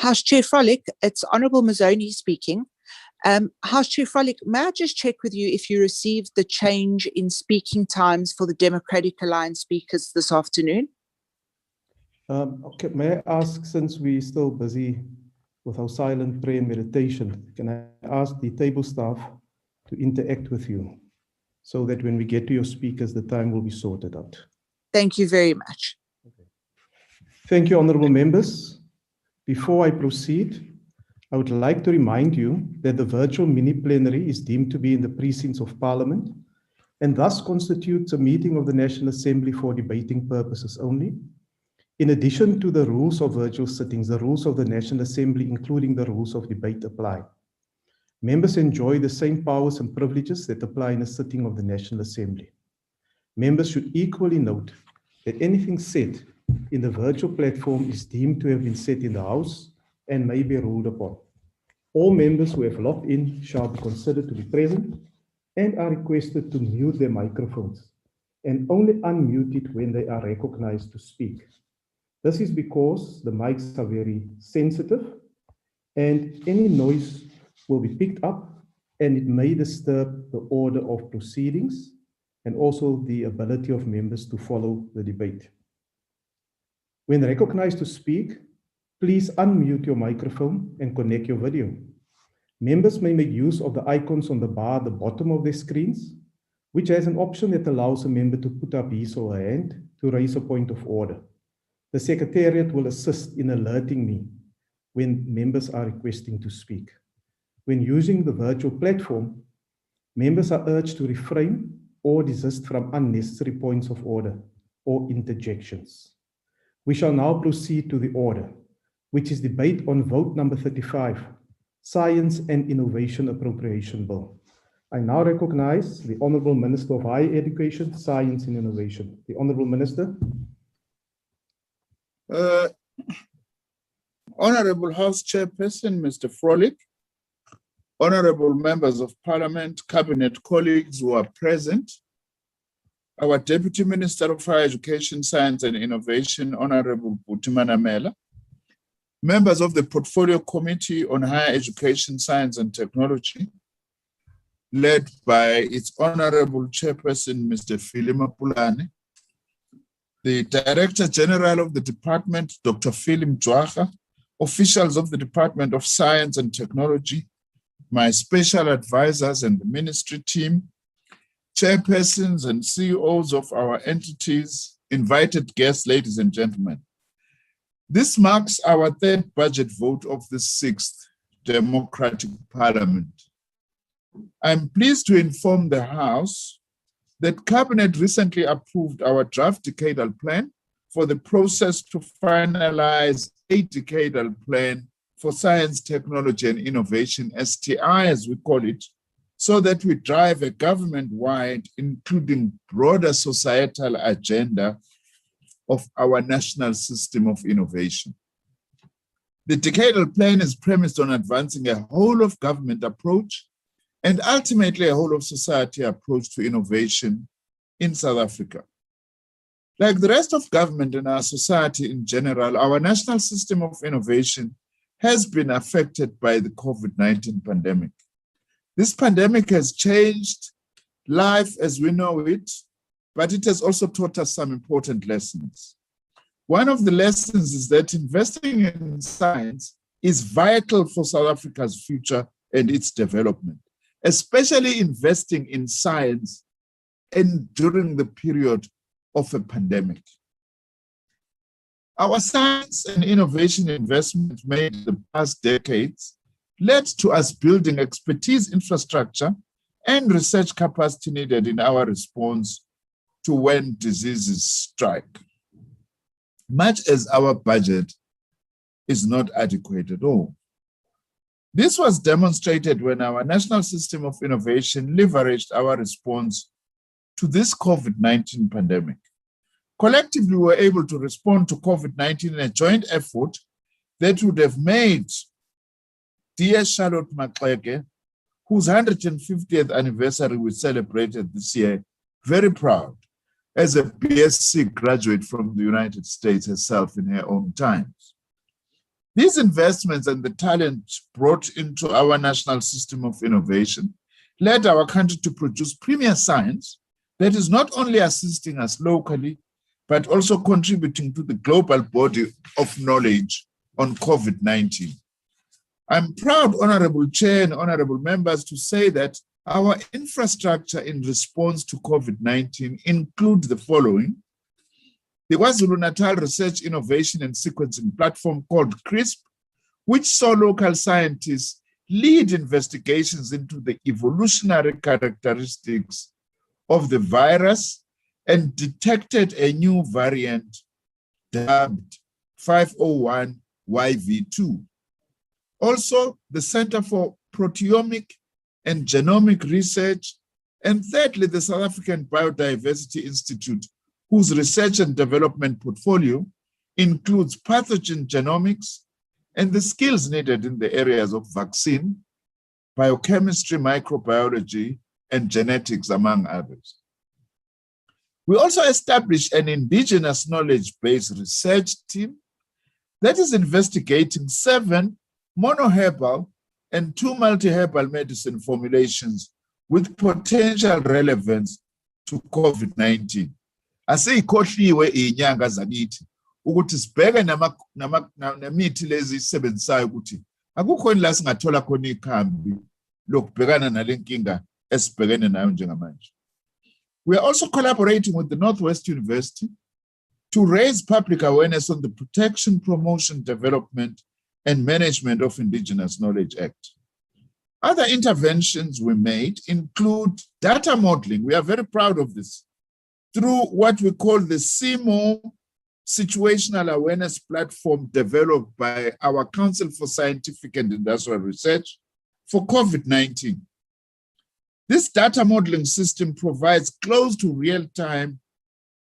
House Chair Frolick, it's Honourable Mazzoni speaking. House Chair Frolick, may I just check with you if you received the change in speaking times for the Democratic Alliance speakers this afternoon? Okay, may I ask, since we're still busy with our silent prayer and meditation, can I ask the table staff to interact with you so that when we get to your speakers, the time will be sorted out? Thank you very much. Okay. Thank you, honourable members. Before I proceed, I would like to remind you that the virtual mini plenary is deemed to be in the precincts of Parliament and thus constitutes a meeting of the National Assembly for debating purposes only. In addition to the rules of virtual sittings, the rules of the National Assembly, including the rules of debate, apply. Members enjoy the same powers and privileges that apply in a sitting of the National Assembly. Members should equally note that anything said in the virtual platform is deemed to have been said in the House and may be ruled upon. All members who have logged in shall be considered to be present and are requested to mute their microphones and only unmute it when they are recognized to speak. This is because the mics are very sensitive and any noise will be picked up and it may disturb the order of proceedings and also the ability of members to follow the debate. When recognized to speak, please unmute your microphone and connect your video. Members may make use of the icons on the bar at the bottom of their screens, which has an option that allows a member to put up his or her hand to raise a point of order. The Secretariat will assist in alerting me when members are requesting to speak. When using the virtual platform, members are urged to refrain or desist from unnecessary points of order or interjections. We shall now proceed to the order, which is debate on vote number 35, Science and Innovation Appropriation Bill. I now recognize the Honourable Minister of Higher Education, Science and Innovation. The Honourable Minister. Honourable House Chairperson, Mr. Frolick, Honourable Members of Parliament, Cabinet colleagues who are present, our Deputy Minister of Higher Education, Science and Innovation, Honourable Butimana Mela, members of the Portfolio Committee on Higher Education, Science and Technology, led by its Honourable Chairperson, Mr. Philima Pulane, the Director General of the Department, Dr. Philim Jwaga, officials of the Department of Science and Technology, my special advisors and the ministry team, chairpersons and CEOs of our entities, invited guests, ladies and gentlemen. This marks our third budget vote of the 6th Democratic Parliament. I'm pleased to inform the House that Cabinet recently approved our draft decadal plan for the process to finalize a decadal plan for science, technology, and innovation, STI as we call it, so that we drive a government-wide, including broader societal agenda of our national system of innovation. The decadal plan is premised on advancing a whole-of-government approach and ultimately a whole-of-society approach to innovation in South Africa. Like the rest of government and our society in general, our national system of innovation has been affected by the COVID-19 pandemic. This pandemic has changed life as we know it, but it has also taught us some important lessons. One of the lessons is that investing in science is vital for South Africa's future and its development, especially investing in science and during the period of a pandemic. Our science and innovation investment made in the past decades led to us building expertise infrastructure and research capacity needed in our response to when diseases strike. Much as our budget is not adequate at all. This was demonstrated when our national system of innovation leveraged our response to this COVID-19 pandemic. Collectively, we were able to respond to COVID-19 in a joint effort that would have made dear Charlotte Maxeke, whose 150th anniversary we celebrated this year, very proud, as a BSc graduate from the United States herself in her own times. These investments and the talent brought into our national system of innovation led our country to produce premier science that is not only assisting us locally, but also contributing to the global body of knowledge on COVID-19. I'm proud, Honorable Chair and Honorable Members, to say that our infrastructure in response to COVID-19 includes the following. The KwaZulu-Natal Research Innovation and Sequencing Platform called CRISP, which saw local scientists lead investigations into the evolutionary characteristics of the virus and detected a new variant dubbed 501YV2. Also, the Center for Proteomic and Genomic Research, and thirdly, the South African Biodiversity Institute, whose research and development portfolio includes pathogen genomics and the skills needed in the areas of vaccine, biochemistry, microbiology, and genetics, among others. We also established an indigenous knowledge-based research team that is investigating 7 monoherbal and 2 multi-herbal medicine formulations with potential relevance to COVID-19. Aseyikhohliwe inyanga zakithi ukuthi sibheke nemithi lezi sisebenzisayo ukuthi akukhona la singathola khona ikhambi lokubhekana nalenkinga esibhekene nayo njengamanje. We are also collaborating with the Northwest University to raise public awareness on the Protection, Promotion, Development, and Management of Indigenous Knowledge Act. Other interventions we made include data modeling. We are very proud of this, through what we call the CMO Situational Awareness Platform developed by our Council for Scientific and Industrial Research for COVID-19. This data modeling system provides close to real-time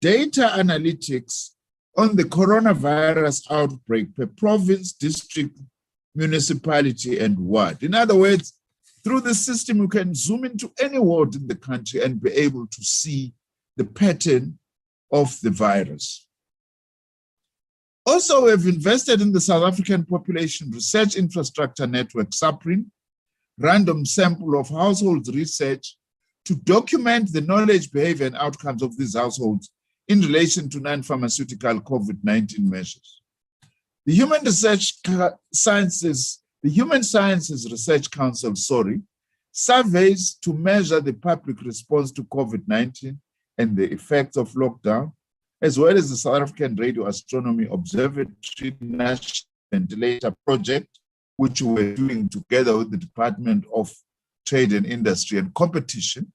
data analytics on the coronavirus outbreak per province, district, municipality, and ward. In other words, through the system, you can zoom into any ward in the country and be able to see the pattern of the virus. Also, we've invested in the South African Population Research Infrastructure Network, SAPRIN, random sample of households research to document the knowledge, behavior, and outcomes of these households in relation to non-pharmaceutical COVID-19 measures. The Human Sciences Research Council, surveys to measure the public response to COVID-19 and the effects of lockdown, as well as the South African Radio Astronomy Observatory National Ventilator Project, which we were doing together with the Department of Trade and Industry and Competition,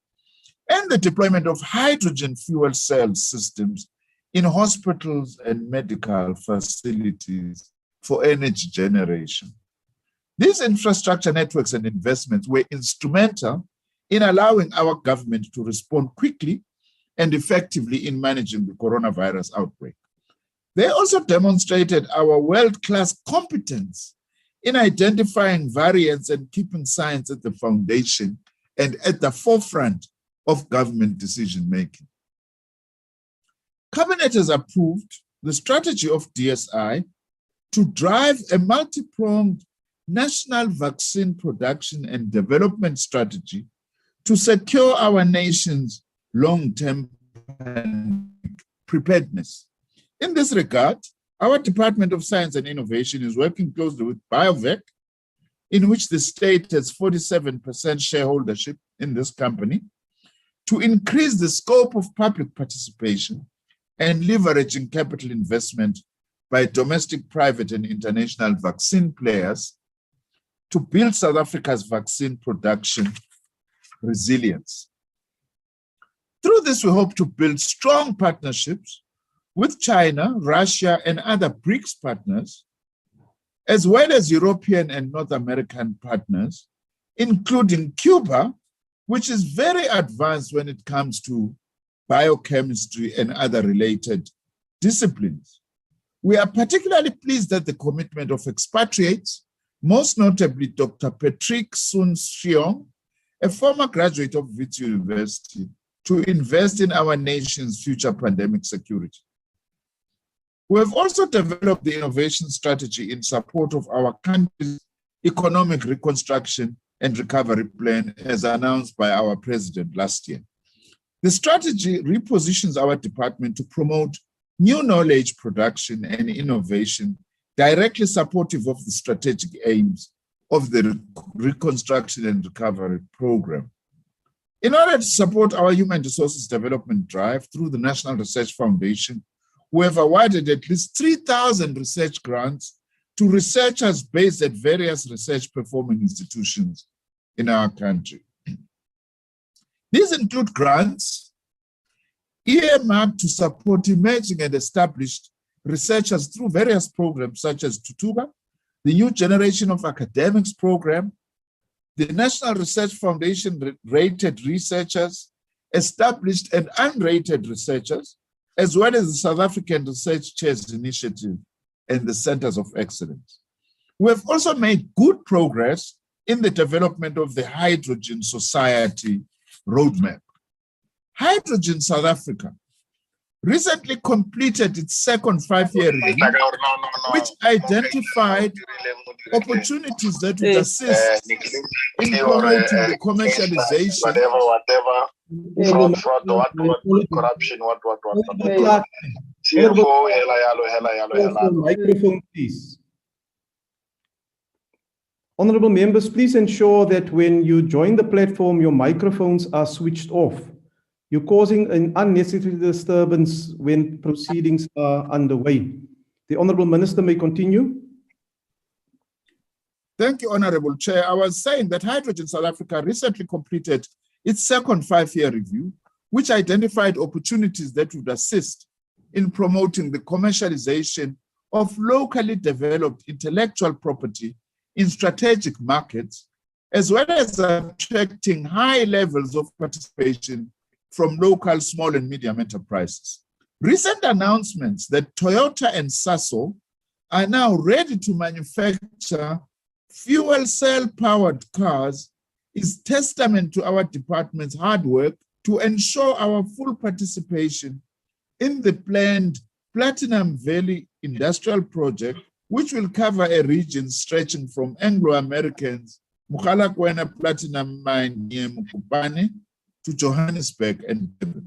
and the deployment of hydrogen fuel cell systems in hospitals and medical facilities for energy generation. These infrastructure networks and investments were instrumental in allowing our government to respond quickly and effectively in managing the coronavirus outbreak. They also demonstrated our world-class competence in identifying variants and keeping science at the foundation and at the forefront of government decision-making. Cabinet has approved the strategy of DSI to drive a multi-pronged national vaccine production and development strategy to secure our nation's long-term preparedness. In this regard, our Department of Science and Innovation is working closely with BioVac, in which the state has 47% shareholdership in this company, to increase the scope of public participation and leveraging capital investment by domestic, private, and international vaccine players to build South Africa's vaccine production resilience. Through this, we hope to build strong partnerships with China, Russia, and other BRICS partners, as well as European and North American partners, including Cuba, which is very advanced when it comes to biochemistry and other related disciplines. We are particularly pleased that the commitment of expatriates, most notably Dr. Patrick Sun-Xiong, a former graduate of Wits University, to invest in our nation's future pandemic security. We have also developed the innovation strategy in support of our country's economic reconstruction and recovery plan as announced by our president last year. The strategy repositions our department to promote new knowledge production and innovation directly supportive of the strategic aims of the Reconstruction and Recovery Program. In order to support our human resources development drive through the National Research Foundation, we have awarded at least 3,000 research grants to researchers based at various research performing institutions in our country. These include grants earmarked to support emerging and established researchers through various programs such as Tutuga, the New Generation of Academics program, the National Research Foundation rated researchers, established and unrated researchers, as well as the South African Research Chairs Initiative and the Centers of Excellence. We have also made good progress in the development of the Hydrogen Society Roadmap. Hydrogen South Africa recently completed its second 5-year review, which identified opportunities that would assist in promoting the commercialization. Corruption, Microphone, please. Honorable members, please ensure that when you join the platform, your microphones are switched off. You're causing an unnecessary disturbance when proceedings are underway. The Honorable Minister may continue. Thank you, Honorable Chair. I was saying that Hydrogen South Africa recently completed its second 5-year review, which identified opportunities that would assist in promoting the commercialization of locally developed intellectual property in strategic markets, as well as attracting high levels of participation from local small and medium enterprises. Recent announcements that Toyota and Sasol are now ready to manufacture fuel cell-powered cars is testament to our department's hard work to ensure our full participation in the planned Platinum Valley Industrial Project, which will cover a region stretching from Anglo-Americans, Mogalakwena Platinum Mine near Mukubane, to Johannesburg and Pebble.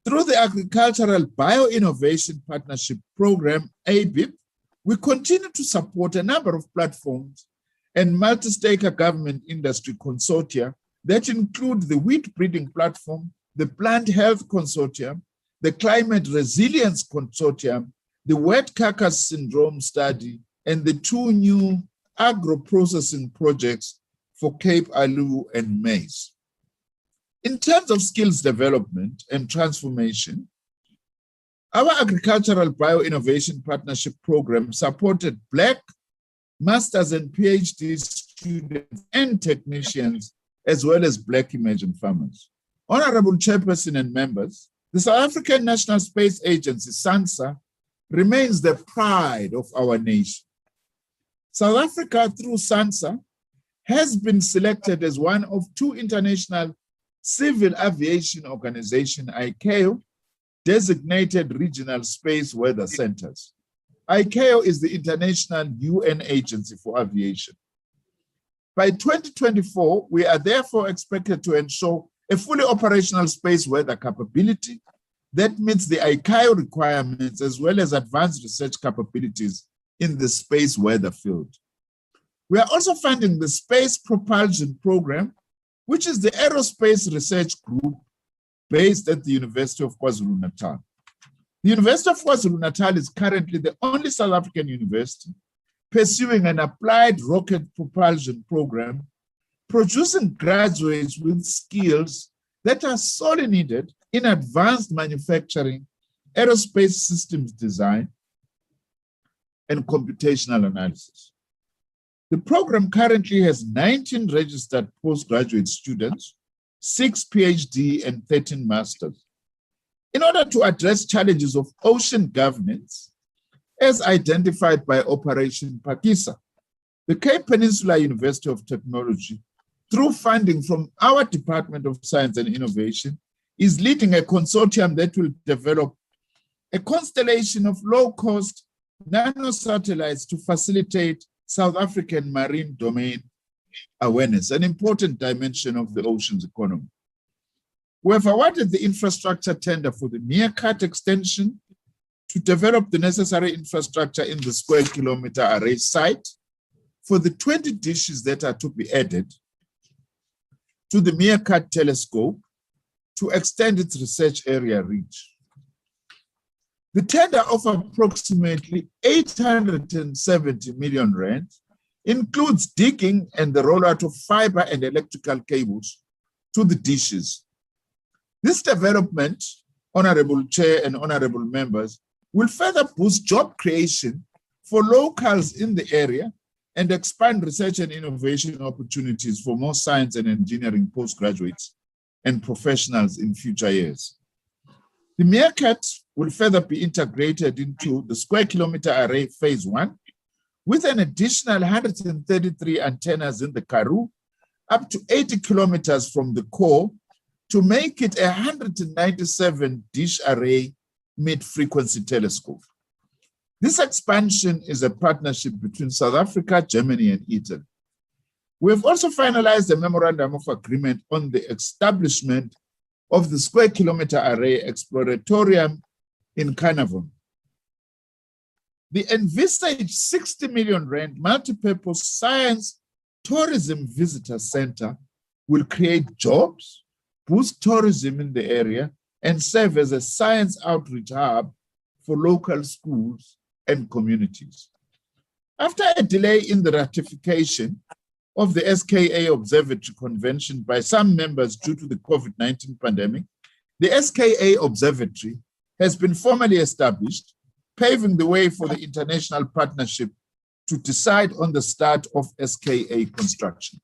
Through the Agricultural Bio-Innovation Partnership Program, ABIP, we continue to support a number of platforms and multi-stakeholder government industry consortia that include the Wheat Breeding Platform, the Plant Health Consortium, the Climate Resilience Consortium, the Wet Carcass Syndrome Study, and the 2 new agro-processing projects for Cape Alu and maize. In terms of skills development and transformation, our Agricultural Bio-Innovation Partnership Program supported Black Masters and PhD students and technicians, as well as Black emerging farmers. Honorable Chairperson and members, the South African National Space Agency, SANSA, remains the pride of our nation. South Africa, through SANSA, has been selected as one of 2 international civil aviation organization, ICAO, designated regional space weather centers. ICAO is the international UN agency for aviation. By 2024, we are therefore expected to ensure a fully operational space weather capability that meets the ICAO requirements as well as advanced research capabilities in the space weather field. We are also funding the Space Propulsion Program, which is the aerospace research group based at the University of KwaZulu-Natal. The University of KwaZulu-Natal is currently the only South African university pursuing an applied rocket propulsion program, producing graduates with skills that are sorely needed in advanced manufacturing, aerospace systems design, and computational analysis. The program currently has 19 registered postgraduate students, 6 PhD and 13 masters. In order to address challenges of ocean governance, as identified by Operation Pakisa, the Cape Peninsula University of Technology, through funding from our Department of Science and Innovation, is leading a consortium that will develop a constellation of low-cost nano-satellites to facilitate South African marine domain awareness, an important dimension of the ocean's economy. We have awarded the infrastructure tender for the Meerkat extension to develop the necessary infrastructure in the square kilometer array site for the 20 dishes that are to be added to the Meerkat telescope to extend its research area reach. The tender of approximately 870 million rand includes digging and the rollout of fiber and electrical cables to the dishes. This development, Honorable Chair and Honorable Members, will further boost job creation for locals in the area and expand research and innovation opportunities for more science and engineering postgraduates and professionals in future years. The Meerkat will further be integrated into the square kilometer array phase 1 with an additional 133 antennas in the Karoo, up to 80 kilometers from the core, to make it a 197 dish array mid-frequency telescope. This expansion is a partnership between South Africa, Germany, and Italy. We have also finalized a memorandum of agreement on the establishment of the square kilometer array exploratorium in Carnarvon. The envisaged 60 million rand multi-purpose science tourism visitor center will create jobs, boost tourism in the area, and serve as a science outreach hub for local schools and communities. After a delay in the ratification of the SKA Observatory Convention by some members due to the COVID-19 pandemic, the SKA Observatory has been formally established, paving the way for the international partnership to decide on the start of SKA construction.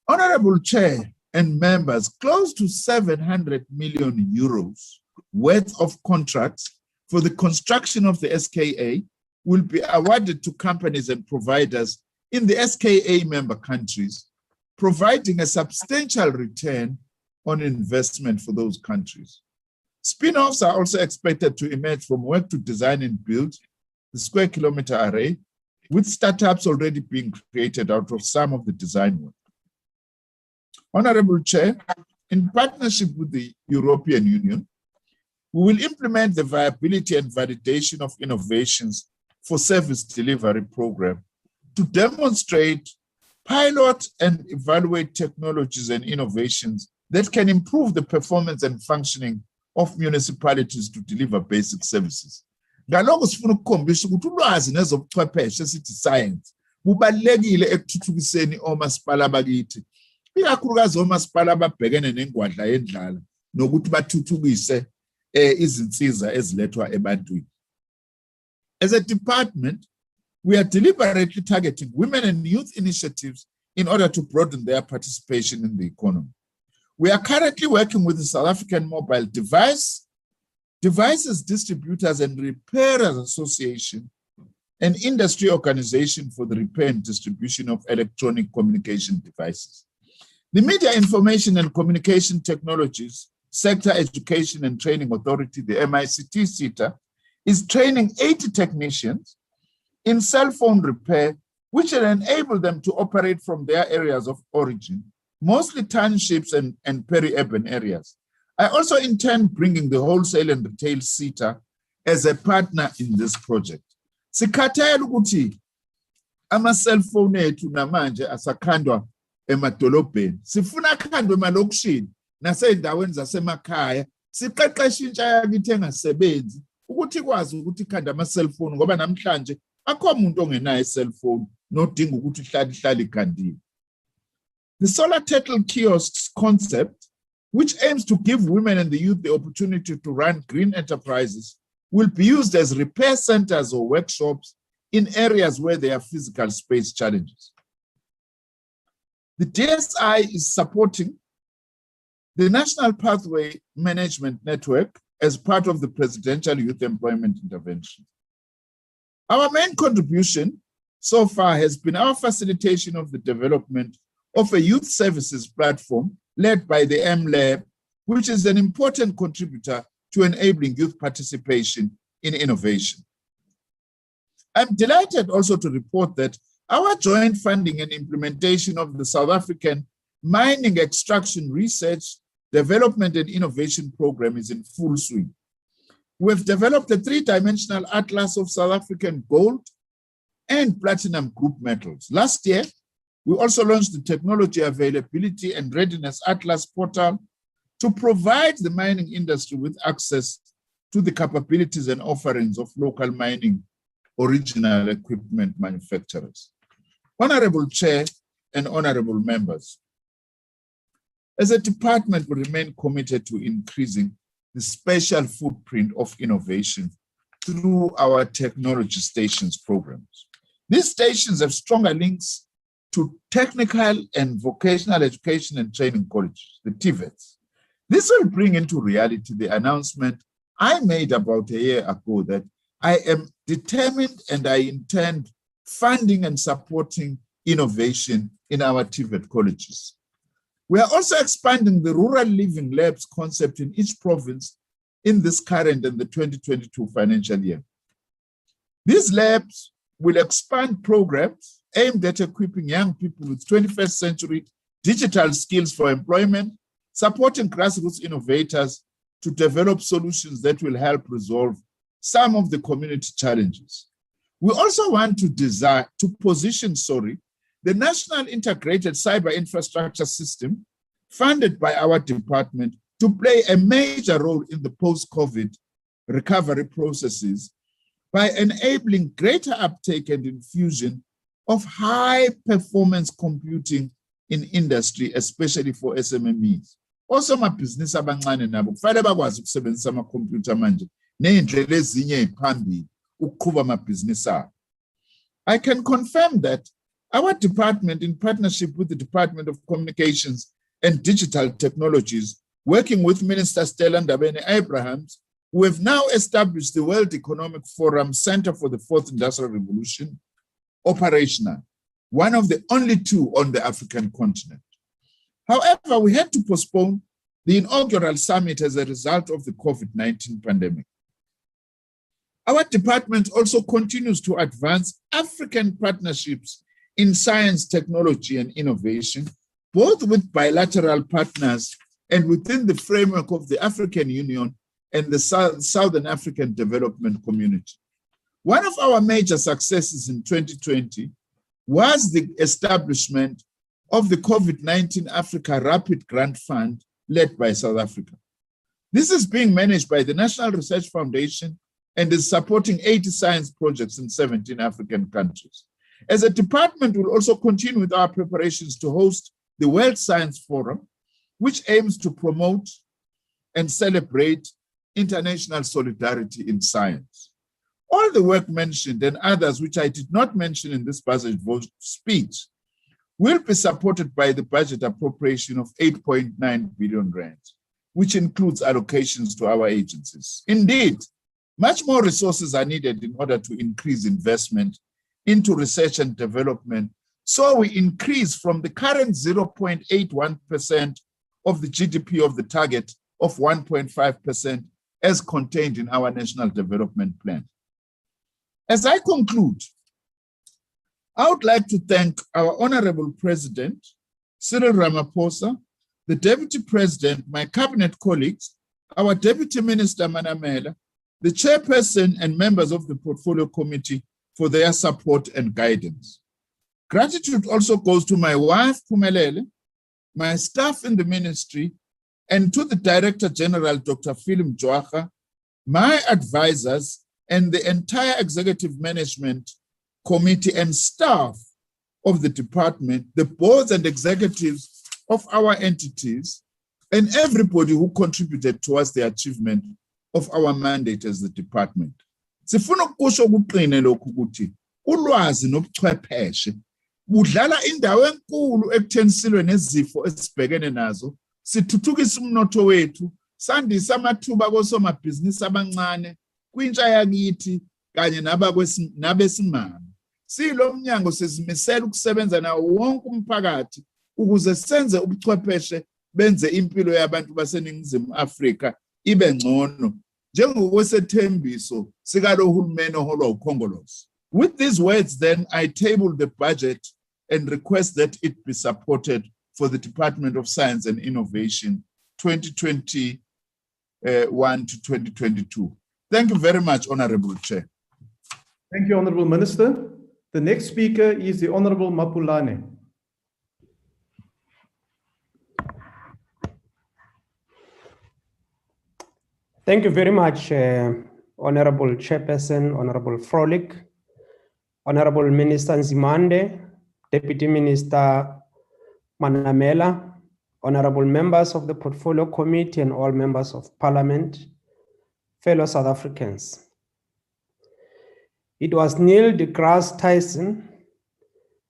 Honorable Chair and members, close to 700 million euros worth of contracts for the construction of the SKA will be awarded to companies and providers in the SKA member countries, providing a substantial return on investment for those countries. Spin-offs are also expected to emerge from work to design and build the square kilometer array, with startups already being created out of some of the design work. Honorable Chair, in partnership with the European Union, we will implement the viability and validation of innovations for service delivery program to demonstrate, pilot, and evaluate technologies and innovations that can improve the performance and functioning of municipalities to deliver basic services. Ngalokho sifuna ukukhombisa ukuthi ulwazi nezobuchwepheshe esithi science bubalekile ekuthuthukiseni omasipala abakithi, ikakhulukazi omasipala ababhekene nengwadla yendlala nokuthi bathuthukise izinsiza ezilethwa ebantwini. As a department, we are deliberately targeting women and youth initiatives in order to broaden their participation in the economy. We are currently working with the South African Mobile Devices Distributors and Repairers Association, an industry organization for the repair and distribution of electronic communication devices. The Media Information and Communication Technologies Sector Education and Training Authority, the MICT SETA, is training 80 technicians in cell phone repair, which will enable them to operate from their areas of origin, mostly townships and peri-urban areas. I also intend bringing the wholesale and retail SETA as a partner in this project. Sikhathele ukuthi ama-cell phone ethu namanje asakhandwa emadolobheni. Sifuna akhandwe emalokishini nasey'ndaweni zasemakhaya. Siqeqeshe intsha yakithi engasebenzi ukuthi ikwazi ukuthi ikhande ama-cellphone ngoba namhlanje akho umuntu ongenayo i-cellphone nodinga ukuthi ihlale ikhandiwe. The solar turtle kiosks concept, which aims to give women and the youth the opportunity to run green enterprises, will be used as repair centers or workshops in areas where there are physical space challenges. The DSI is supporting the National Pathway Management Network as part of the Presidential Youth Employment Intervention. Our main contribution so far has been our facilitation of the development of a youth services platform led by the MLab, which is an important contributor to enabling youth participation in innovation. I'm delighted also to report that our joint funding and implementation of the South African Mining Extraction Research, Development and Innovation Program is in full swing. We've developed a three-dimensional atlas of South African gold and platinum group metals. Last year, we also launched the Technology Availability and Readiness Atlas portal to provide the mining industry with access to the capabilities and offerings of local mining original equipment manufacturers. Honorable Chair and honorable members, as a department, we remain committed to increasing the spatial footprint of innovation through our technology stations programs. These stations have stronger links to technical and vocational education and training colleges, the TVETs. This will bring into reality the announcement I made about a year ago that I am determined and I intend funding and supporting innovation in our TVET colleges. We are also expanding the rural living labs concept in each province in this current and the 2022 financial year. These labs will expand programs aimed at equipping young people with 21st century digital skills for employment, supporting grassroots innovators to develop solutions that will help resolve some of the community challenges. We also want to position the National Integrated Cyber Infrastructure System, funded by our department, to play a major role in the post-COVID recovery processes by enabling greater uptake and infusion of high-performance computing in industry, especially for SMMEs. Also, amabhizinisi abancane nabo kufanele bakwazi ukusebenzisa amakhompyutha manje ney'ndlela ezinye ey'phambili ukuqhuba amabhizinisi abo. I can confirm that our department, in partnership with the Department of Communications and Digital Technologies, working with Minister Stella Ndabeni-Abrahams, we have now established the World Economic Forum Center for the Fourth Industrial Revolution, operational, one of the only two on the African continent. However, we had to postpone the inaugural summit as a result of the COVID-19 pandemic. Our department also continues to advance African partnerships in science, technology, and innovation, both with bilateral partners and within the framework of the African Union and the Southern African Development Community. One of our major successes in 2020 was the establishment of the COVID-19 Africa Rapid Grant Fund led by South Africa. This is being managed by the National Research Foundation and is supporting 80 science projects in 17 African countries. As a department, we'll also continue with our preparations to host the World Science Forum, which aims to promote and celebrate international solidarity in science. All the work mentioned and others which I did not mention in this budget speech will be supported by the budget appropriation of 8.9 billion rand, which includes allocations to our agencies. Indeed, much more resources are needed in order to increase investment into research and development, so we increase from the current 0.81% of the GDP of the target of 1.5% as contained in our National Development Plan. As I conclude, I would like to thank our Honorable President, Cyril Ramaphosa, the Deputy President, my Cabinet colleagues, our Deputy Minister Manamela, the Chairperson and members of the Portfolio Committee for their support and guidance. Gratitude also goes to my wife, Pumelele, my staff in the ministry, and to the Director General, Dr. Philip Joacha, my advisors, and the entire Executive Management Committee and staff of the department, the boards and executives of our entities, and everybody who contributed towards the achievement of our mandate as the department. Sifuna ukusho ukuqine lokhu ukuthi ulwazi nobuchwepheshe budlala indawo enkulu ekuthensilwe nezifo esibhekene nazo, sithuthukisa umnotho wethu, sandisa amathuba kosomabhizinisi abancane, kwintsha yakithi kanye nabesimame. Silo mnyango sizimisela ukusebenza nawo wonke umphakathi ukuze senze ubuchwepheshe benze impilo yabantu baseNingizimu Afrika ibe ngcono njengokwesethembiso sikalohulumeni oholwa ukhongolose. With these words, then, I table the budget and request that it be supported for the Department of Science and Innovation 2021 to 2022. Thank you very much, Honorable Chair. Thank you, Honorable Minister. The next speaker is the Honorable Mapulane. Thank you very much, Honorable Chairperson, Honorable Frolick, Honorable Minister Nzimande, Deputy Minister Manamela, Honorable members of the Portfolio Committee and all members of Parliament, fellow South Africans. It was Neil deGrasse Tyson,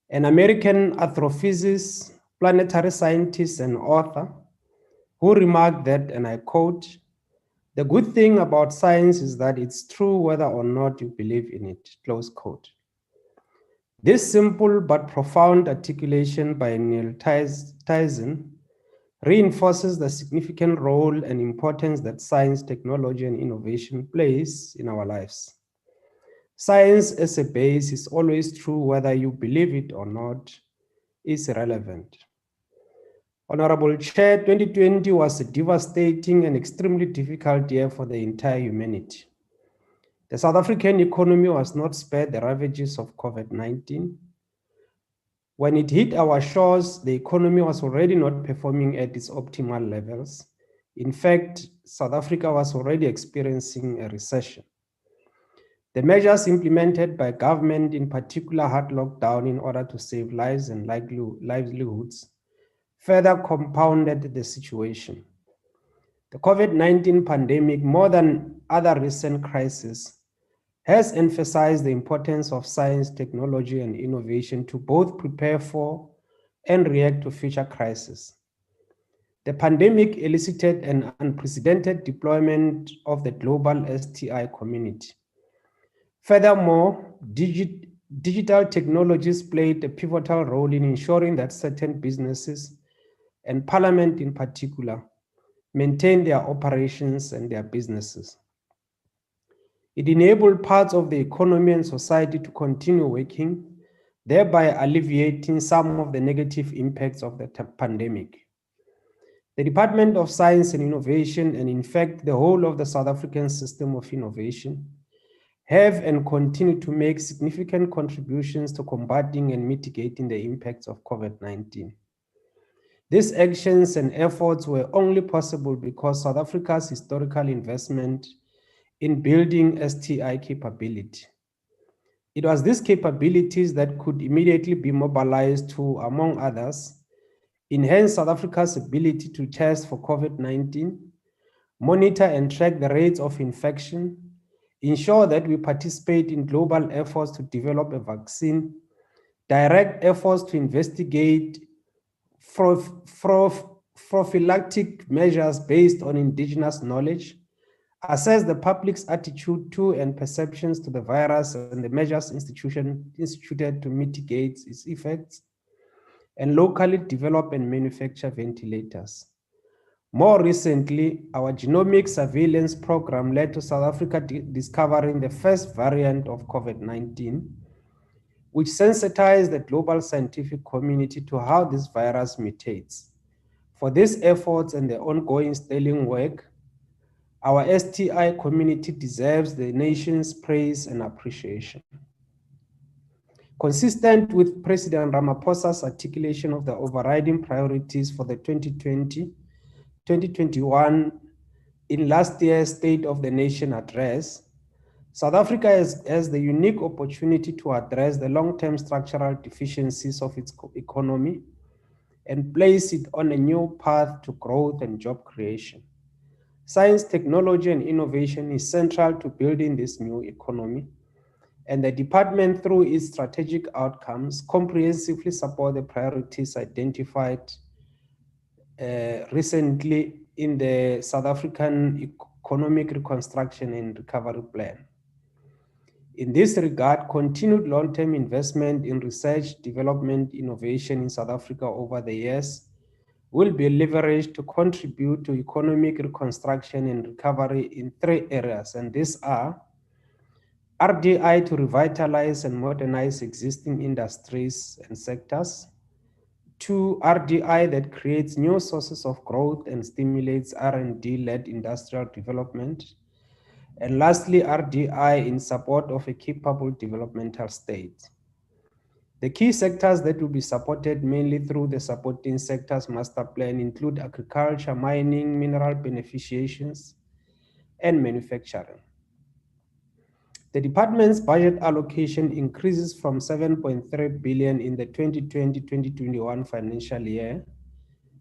an American astrophysicist, planetary scientist and author, who remarked that, and I quote, "The good thing about science is that it's true whether or not you believe in it," close quote. This simple but profound articulation by Neil Tyson reinforces the significant role and importance that science, technology, and innovation plays in our lives. Science as a base is always true whether you believe it or not, is relevant. Honorable Chair, 2020 was a devastating and extremely difficult year for the entire humanity. The South African economy was not spared the ravages of COVID-19. When it hit our shores, the economy was already not performing at its optimal levels. In fact, South Africa was already experiencing a recession. The measures implemented by government, in particular hard lockdown in order to save lives and livelihoods, further compounded the situation. The COVID-19 pandemic, more than other recent crises, has emphasized the importance of science, technology, and innovation to both prepare for and react to future crises. The pandemic elicited an unprecedented deployment of the global STI community. Furthermore, digital technologies played a pivotal role in ensuring that certain businesses, and Parliament in particular, maintain their operations and their businesses. It enabled parts of the economy and society to continue working, thereby alleviating some of the negative impacts of the pandemic. The Department of Science and Innovation, and in fact the whole of the South African system of innovation, have and continue to make significant contributions to combating and mitigating the impacts of COVID-19. These actions and efforts were only possible because South Africa's historical investment in building STI capability. It was these capabilities that could immediately be mobilized to, among others, enhance South Africa's ability to test for COVID-19, monitor and track the rates of infection, ensure that we participate in global efforts to develop a vaccine, direct efforts to investigate prophylactic measures based on indigenous knowledge, assess the public's attitude to and perceptions to the virus and the measures instituted to mitigate its effects, and locally develop and manufacture ventilators. More recently, our genomic surveillance program led to South Africa discovering the first variant of COVID-19, which sensitized the global scientific community to how this virus mutates. For these efforts and the ongoing sterling work, our STI community deserves the nation's praise and appreciation. Consistent with President Ramaphosa's articulation of the overriding priorities for the 2020-2021 in last year's State of the Nation address, South Africa has the unique opportunity to address the long-term structural deficiencies of its economy and place it on a new path to growth and job creation. Science, technology, and innovation is central to building this new economy, and the department, through its strategic outcomes, comprehensively support the priorities identified recently in the South African Economic Reconstruction and Recovery Plan. In this regard, continued long-term investment in research, development, innovation in South Africa over the years will be leveraged to contribute to economic reconstruction and recovery in 3 areas, and these are RDI to revitalize and modernize existing industries and sectors, 2, RDI that creates new sources of growth and stimulates R&D-led industrial development, and lastly, RDI in support of a capable developmental state. The key sectors that will be supported mainly through the Supporting Sectors Master Plan include agriculture, mining, mineral beneficiations, and manufacturing. The department's budget allocation increases from 7.3 billion in the 2020-2021 financial year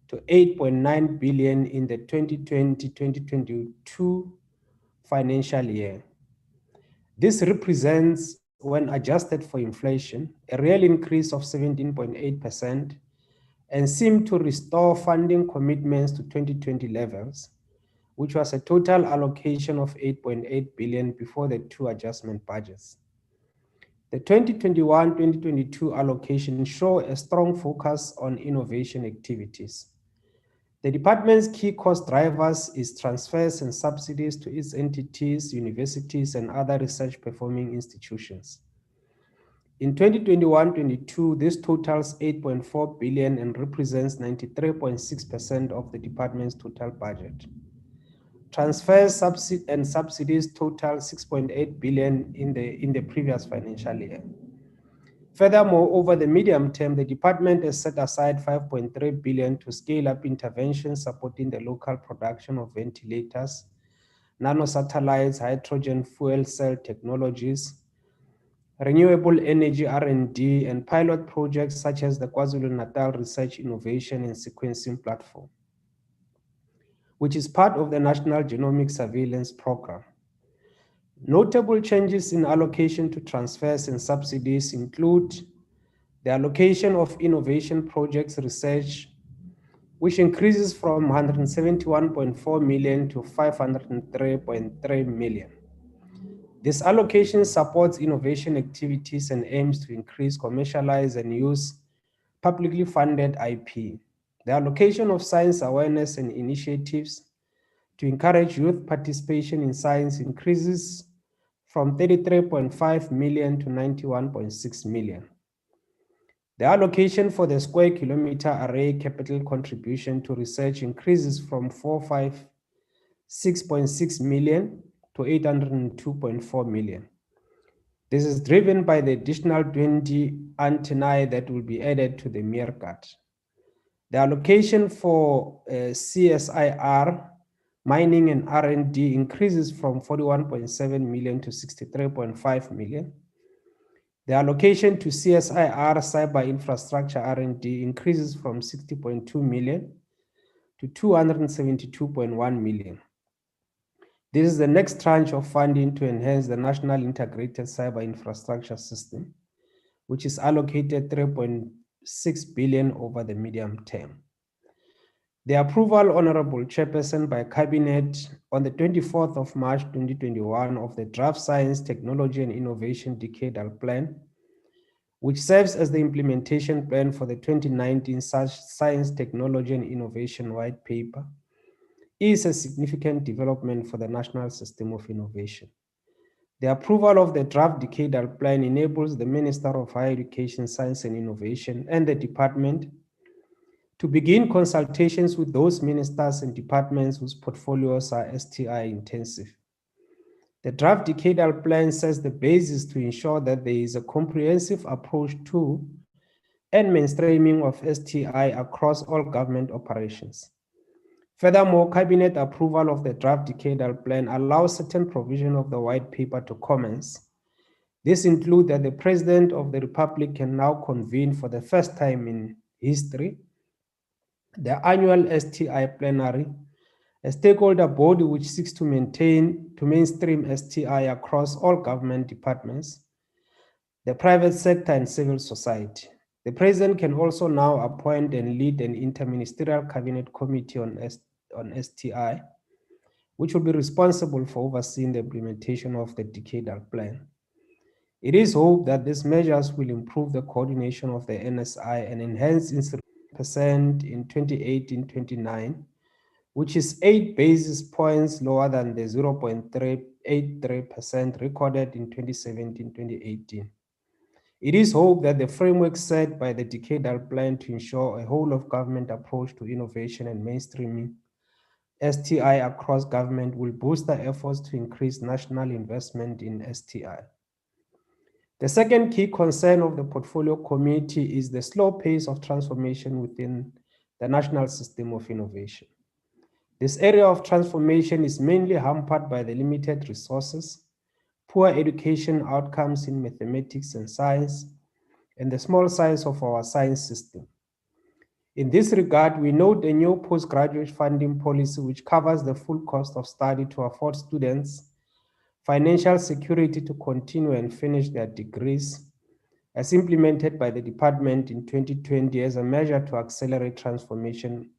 to 8.9 billion in the 2020-2022 financial year. This represents, when adjusted for inflation, a real increase of 17.8% and seem to restore funding commitments to 2020 levels, which was a total allocation of 8.8 billion before the 2 adjustment budgets. The 2021-2022 allocation show a strong focus on innovation activities. The department's key cost drivers is transfers and subsidies to its entities, universities, and other research performing institutions. In 2021-22, this totals 8.4 billion and represents 93.6% of the department's total budget. Transfers and subsidies total 6.8 billion in the previous financial year. Furthermore, over the medium term, the department has set aside 5.3 billion to scale up interventions supporting the local production of ventilators, nanosatellites, hydrogen fuel cell technologies, renewable energy R&D, and pilot projects such as the KwaZulu-Natal Research Innovation and Sequencing Platform, which is part of the National Genomic Surveillance Program. Notable changes in allocation to transfers and subsidies include the allocation of innovation projects research, which increases from 171.4 million to 503.3 million. This allocation supports innovation activities and aims to increase, commercialize, and use publicly funded IP. The allocation of science awareness and initiatives to encourage youth participation in science increases from 33.5 million to 91.6 million. The allocation for the square kilometer array capital contribution to research increases from 456.6 million to 802.4 million. This is driven by the additional 20 antennae that will be added to the meerkat. The allocation for CSIR, mining and R&D increases from 41.7 million to 63.5 million. The allocation to CSIR cyber infrastructure R&D increases from 60.2 million to 272.1 million. This is the next tranche of funding to enhance the National Integrated Cyber Infrastructure System, which is allocated 3.6 billion over the medium term. The approval, Honorable Chairperson, by Cabinet on the 24th of March 2021 of the Draft Science, Technology and Innovation Decadal Plan, which serves as the implementation plan for the 2019 Science, Technology and Innovation White Paper, is a significant development for the national system of innovation. The approval of the draft decadal plan enables the Minister of Higher Education, Science and Innovation and the department to begin consultations with those ministers and departments whose portfolios are STI intensive. The draft decadal plan sets the basis to ensure that there is a comprehensive approach to and mainstreaming of STI across all government operations. Furthermore, Cabinet approval of the draft decadal plan allows certain provision of the white paper to commence. This includes that the President of the Republic can now convene for the first time in history the annual STI plenary, a stakeholder body which seeks to mainstream STI across all government departments, the private sector and civil society. The President can also now appoint and lead an interministerial cabinet committee on STI, which will be responsible for overseeing the implementation of the decadal plan. It is hoped that these measures will improve the coordination of the NSI and enhance its in 2018-29, which is 8 basis points lower than the 0.383% recorded in 2017-2018. It is hoped that the framework set by the decadal plan to ensure a whole-of-government approach to innovation and mainstreaming STI across government will boost the efforts to increase national investment in STI. The second key concern of the Portfolio Committee is the slow pace of transformation within the national system of innovation. This area of transformation is mainly hampered by the limited resources, poor education outcomes in mathematics and science, and the small size of our science system. In this regard, we note a new postgraduate funding policy which covers the full cost of study to afford students financial security to continue and finish their degrees, as implemented by the department in 2020 as a measure to accelerate transformation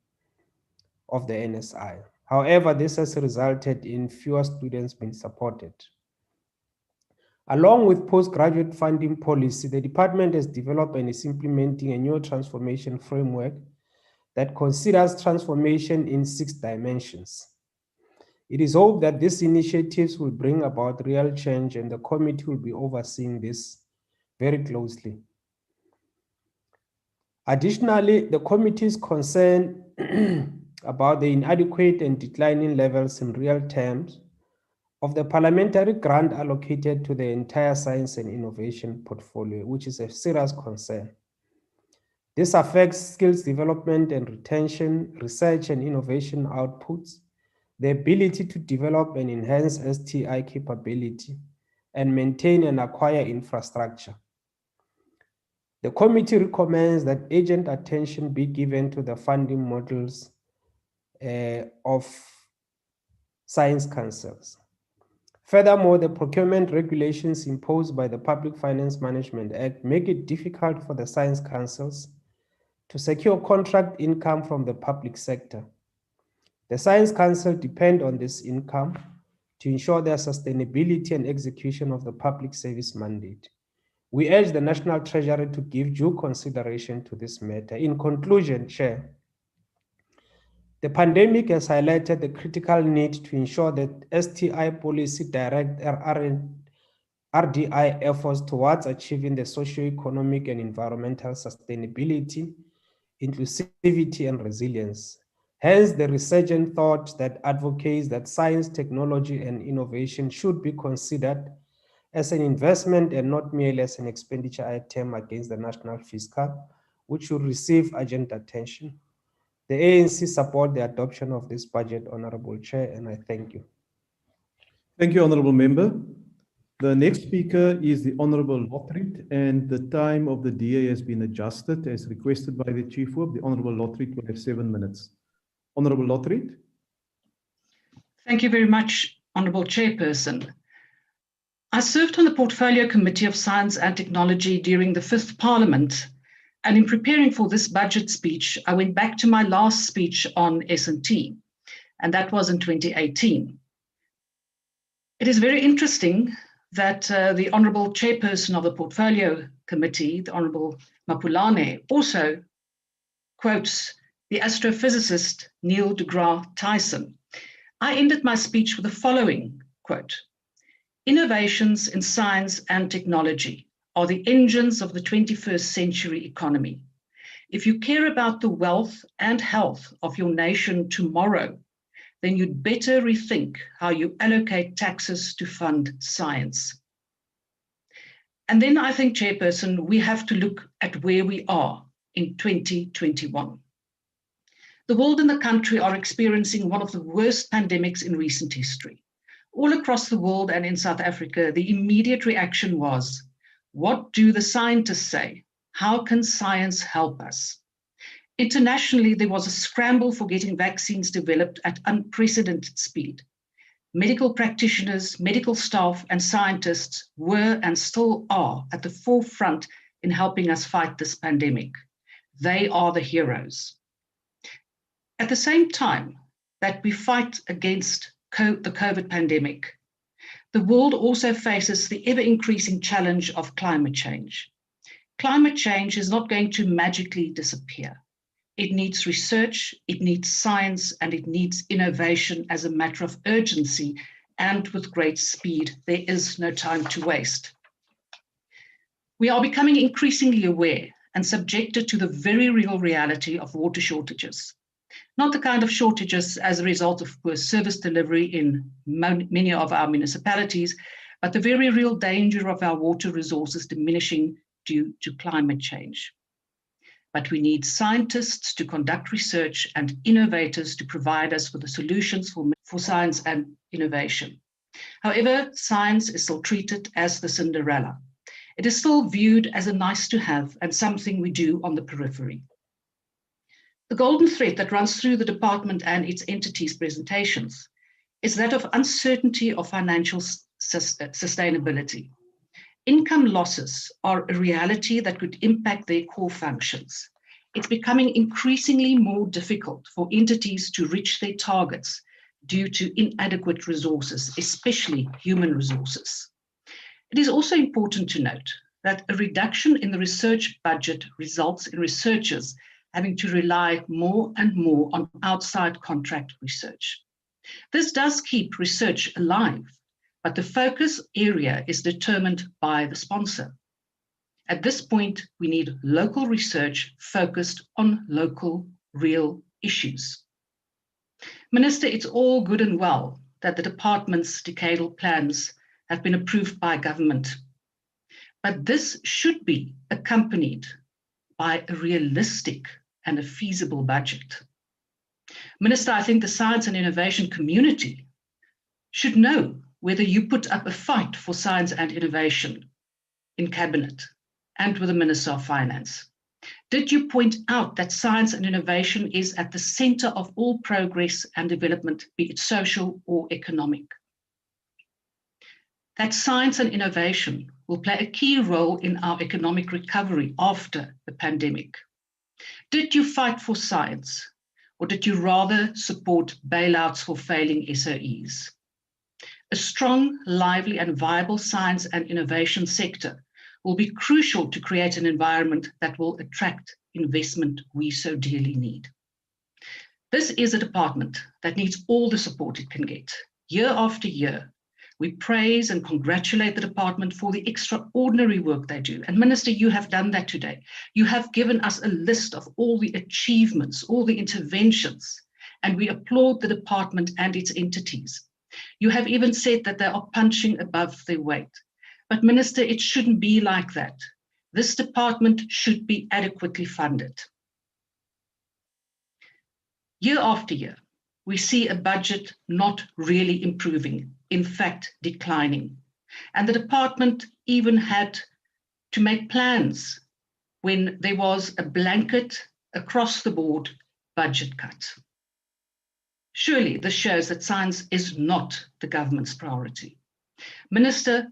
of the NSI. However, this has resulted in fewer students being supported. Along with postgraduate funding policy, the department has developed and is implementing a new transformation framework that considers transformation in 6 dimensions. It is hoped that these initiatives will bring about real change, and the committee will be overseeing this very closely. Additionally, the committee is concerned about the inadequate and declining levels in real terms of the parliamentary grant allocated to the entire science and innovation portfolio, which is a serious concern. This affects skills development and retention, research and innovation outputs, the ability to develop and enhance STI capability, and maintain and acquire infrastructure. The committee recommends that urgent attention be given to the funding models of science councils. Furthermore, the procurement regulations imposed by the Public Finance Management Act make it difficult for the science councils to secure contract income from the public sector. The Science Council depend on this income to ensure their sustainability and execution of the public service mandate. We urge the National Treasury to give due consideration to this matter. In conclusion, Chair, the pandemic has highlighted the critical need to ensure that STI policy direct RDI efforts towards achieving the socio-economic and environmental sustainability, inclusivity, and resilience. Hence, the resurgent thought that advocates that science, technology, and innovation should be considered as an investment and not merely as an expenditure item against the national fiscal, which should receive urgent attention. The ANC support the adoption of this budget, Honorable Chair, and I thank you. Thank you, Honorable Member. The next speaker is the Honorable Lothriet, and the time of the DA has been adjusted as requested by the Chief Whip. The Honorable Lothriet will have 7 minutes. Honorable Lothriet. Thank you very much, Honorable Chairperson. I served on the Portfolio Committee of Science and Technology during the 5th Parliament, and in preparing for this budget speech, I went back to my last speech on S&T, and that was in 2018. It is very interesting that the Honorable Chairperson of the Portfolio Committee, the Honorable Mapulane, also quotes the astrophysicist Neil deGrasse Tyson. I ended my speech with the following quote: "Innovations in science and technology are the engines of the 21st century economy. If you care about the wealth and health of your nation tomorrow, then you'd better rethink how you allocate taxes to fund science." And then I think, Chairperson, we have to look at where we are in 2021. The world and the country are experiencing one of the worst pandemics in recent history. All across the world and in South Africa, the immediate reaction was, what do the scientists say? How can science help us? Internationally, there was a scramble for getting vaccines developed at unprecedented speed. Medical practitioners, medical staff, and scientists were and still are at the forefront in helping us fight this pandemic. They are the heroes. At the same time that we fight against the COVID pandemic, the world also faces the ever-increasing challenge of climate change. Climate change is not going to magically disappear. It needs research, it needs science, and it needs innovation as a matter of urgency and with great speed. There is no time to waste. We are becoming increasingly aware and subjected to the very real reality of water shortages. Not the kind of shortages as a result of poor service delivery in many of our municipalities, but the very real danger of our water resources diminishing due to climate change. But we need scientists to conduct research and innovators to provide us with the solutions for science and innovation. However, science is still treated as the Cinderella. It is still viewed as a nice to have and something we do on the periphery. The golden thread that runs through the department and its entities' presentations is that of uncertainty of financial sustainability. Income losses are a reality that could impact their core functions. It's becoming increasingly more difficult for entities to reach their targets due to inadequate resources, especially human resources. It is also important to note that a reduction in the research budget results in researchers having to rely more and more on outside contract research. This does keep research alive, but the focus area is determined by the sponsor. At this point, we need local research focused on local, real issues. Minister, it's all good and well that the department's decadal plans have been approved by government, but this should be accompanied by a realistic and a feasible budget. Minister, I think the science and innovation community should know whether you put up a fight for science and innovation in cabinet and with the Minister of Finance. Did you point out that science and innovation is at the center of all progress and development, be it social or economic? That science and innovation will play a key role in our economic recovery after the pandemic. Did you fight for science, or did you rather support bailouts for failing SOEs? A strong, lively, and viable science and innovation sector will be crucial to create an environment that will attract investment we so dearly need. This is a department that needs all the support it can get. Year after year, we praise and congratulate the department for the extraordinary work they do. And Minister, you have done that today. You have given us a list of all the achievements, all the interventions, and we applaud the department and its entities. You have even said that they are punching above their weight. But Minister, it shouldn't be like that. This department should be adequately funded. Year after year, we see a budget not really improving, in fact, declining. And the department even had to make plans when there was a blanket across the board budget cut. Surely this shows that science is not the government's priority. Minister,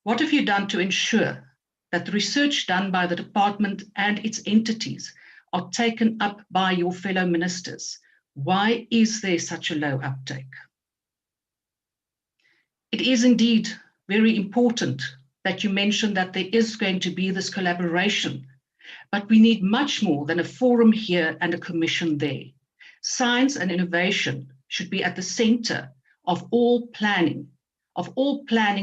what have you done to ensure that the research done by the department and its entities are taken up by your fellow ministers? Why is there such a low uptake? It is indeed very important that you mention that there is going to be this collaboration, but we need much more than a forum here and a commission there. Science and innovation should be at the center of all planning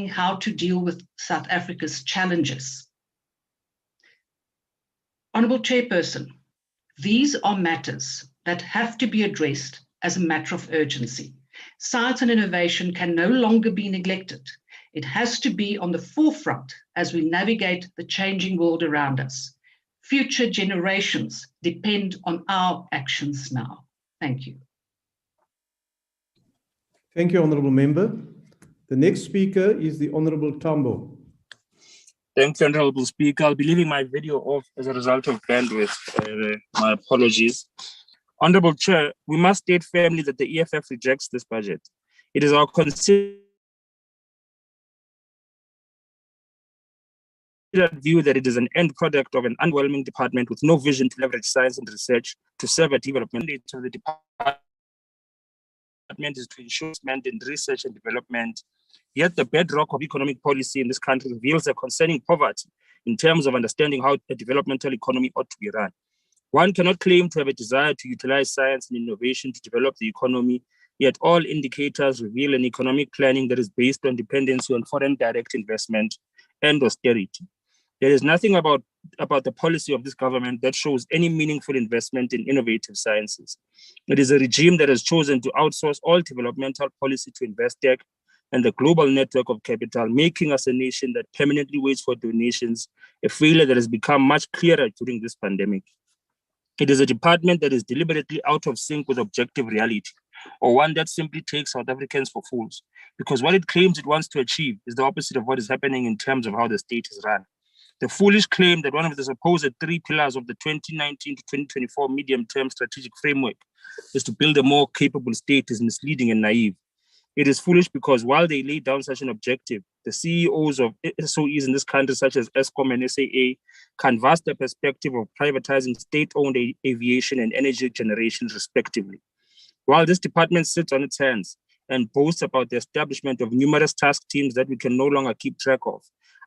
how to deal with South Africa's challenges. Honourable Chairperson, these are matters that have to be addressed as a matter of urgency. Science and innovation can no longer be neglected. It has to be on the forefront as we navigate the changing world around us. Future generations depend on our actions now. Thank you. Thank you, Honourable Member. The next speaker is the Honourable Tambo. Thank you, Honourable Speaker. I'll be leaving my video off as a result of bandwidth. My apologies. Honourable Chair, we must state firmly that the EFF rejects this budget. It is our considered view that it is an end product of an underwhelming department with no vision to leverage science and research to serve a development. So the department is to ensure investment in research and development. Yet the bedrock of economic policy in this country reveals a concerning poverty in terms of understanding how a developmental economy ought to be run. One cannot claim to have a desire to utilize science and innovation to develop the economy, yet all indicators reveal an economic planning that is based on dependency on foreign direct investment and austerity. There is nothing about the policy of this government that shows any meaningful investment in innovative sciences. It is a regime that has chosen to outsource all developmental policy to Investec and the global network of capital, making us a nation that permanently waits for donations, a failure that has become much clearer during this pandemic. It is a department that is deliberately out of sync with objective reality, or one that simply takes South Africans for fools, because what it claims it wants to achieve is the opposite of what is happening in terms of how the state is run. The foolish claim that one of the supposed 3 pillars of the 2019 to 2024 medium-term strategic framework is to build a more capable state is misleading and naive. It is foolish because while they lay down such an objective, the CEOs of SOEs in this country, such as ESCOM and SAA, canvass the perspective of privatizing state-owned aviation and energy generation, respectively. While this department sits on its hands and boasts about the establishment of numerous task teams that we can no longer keep track of,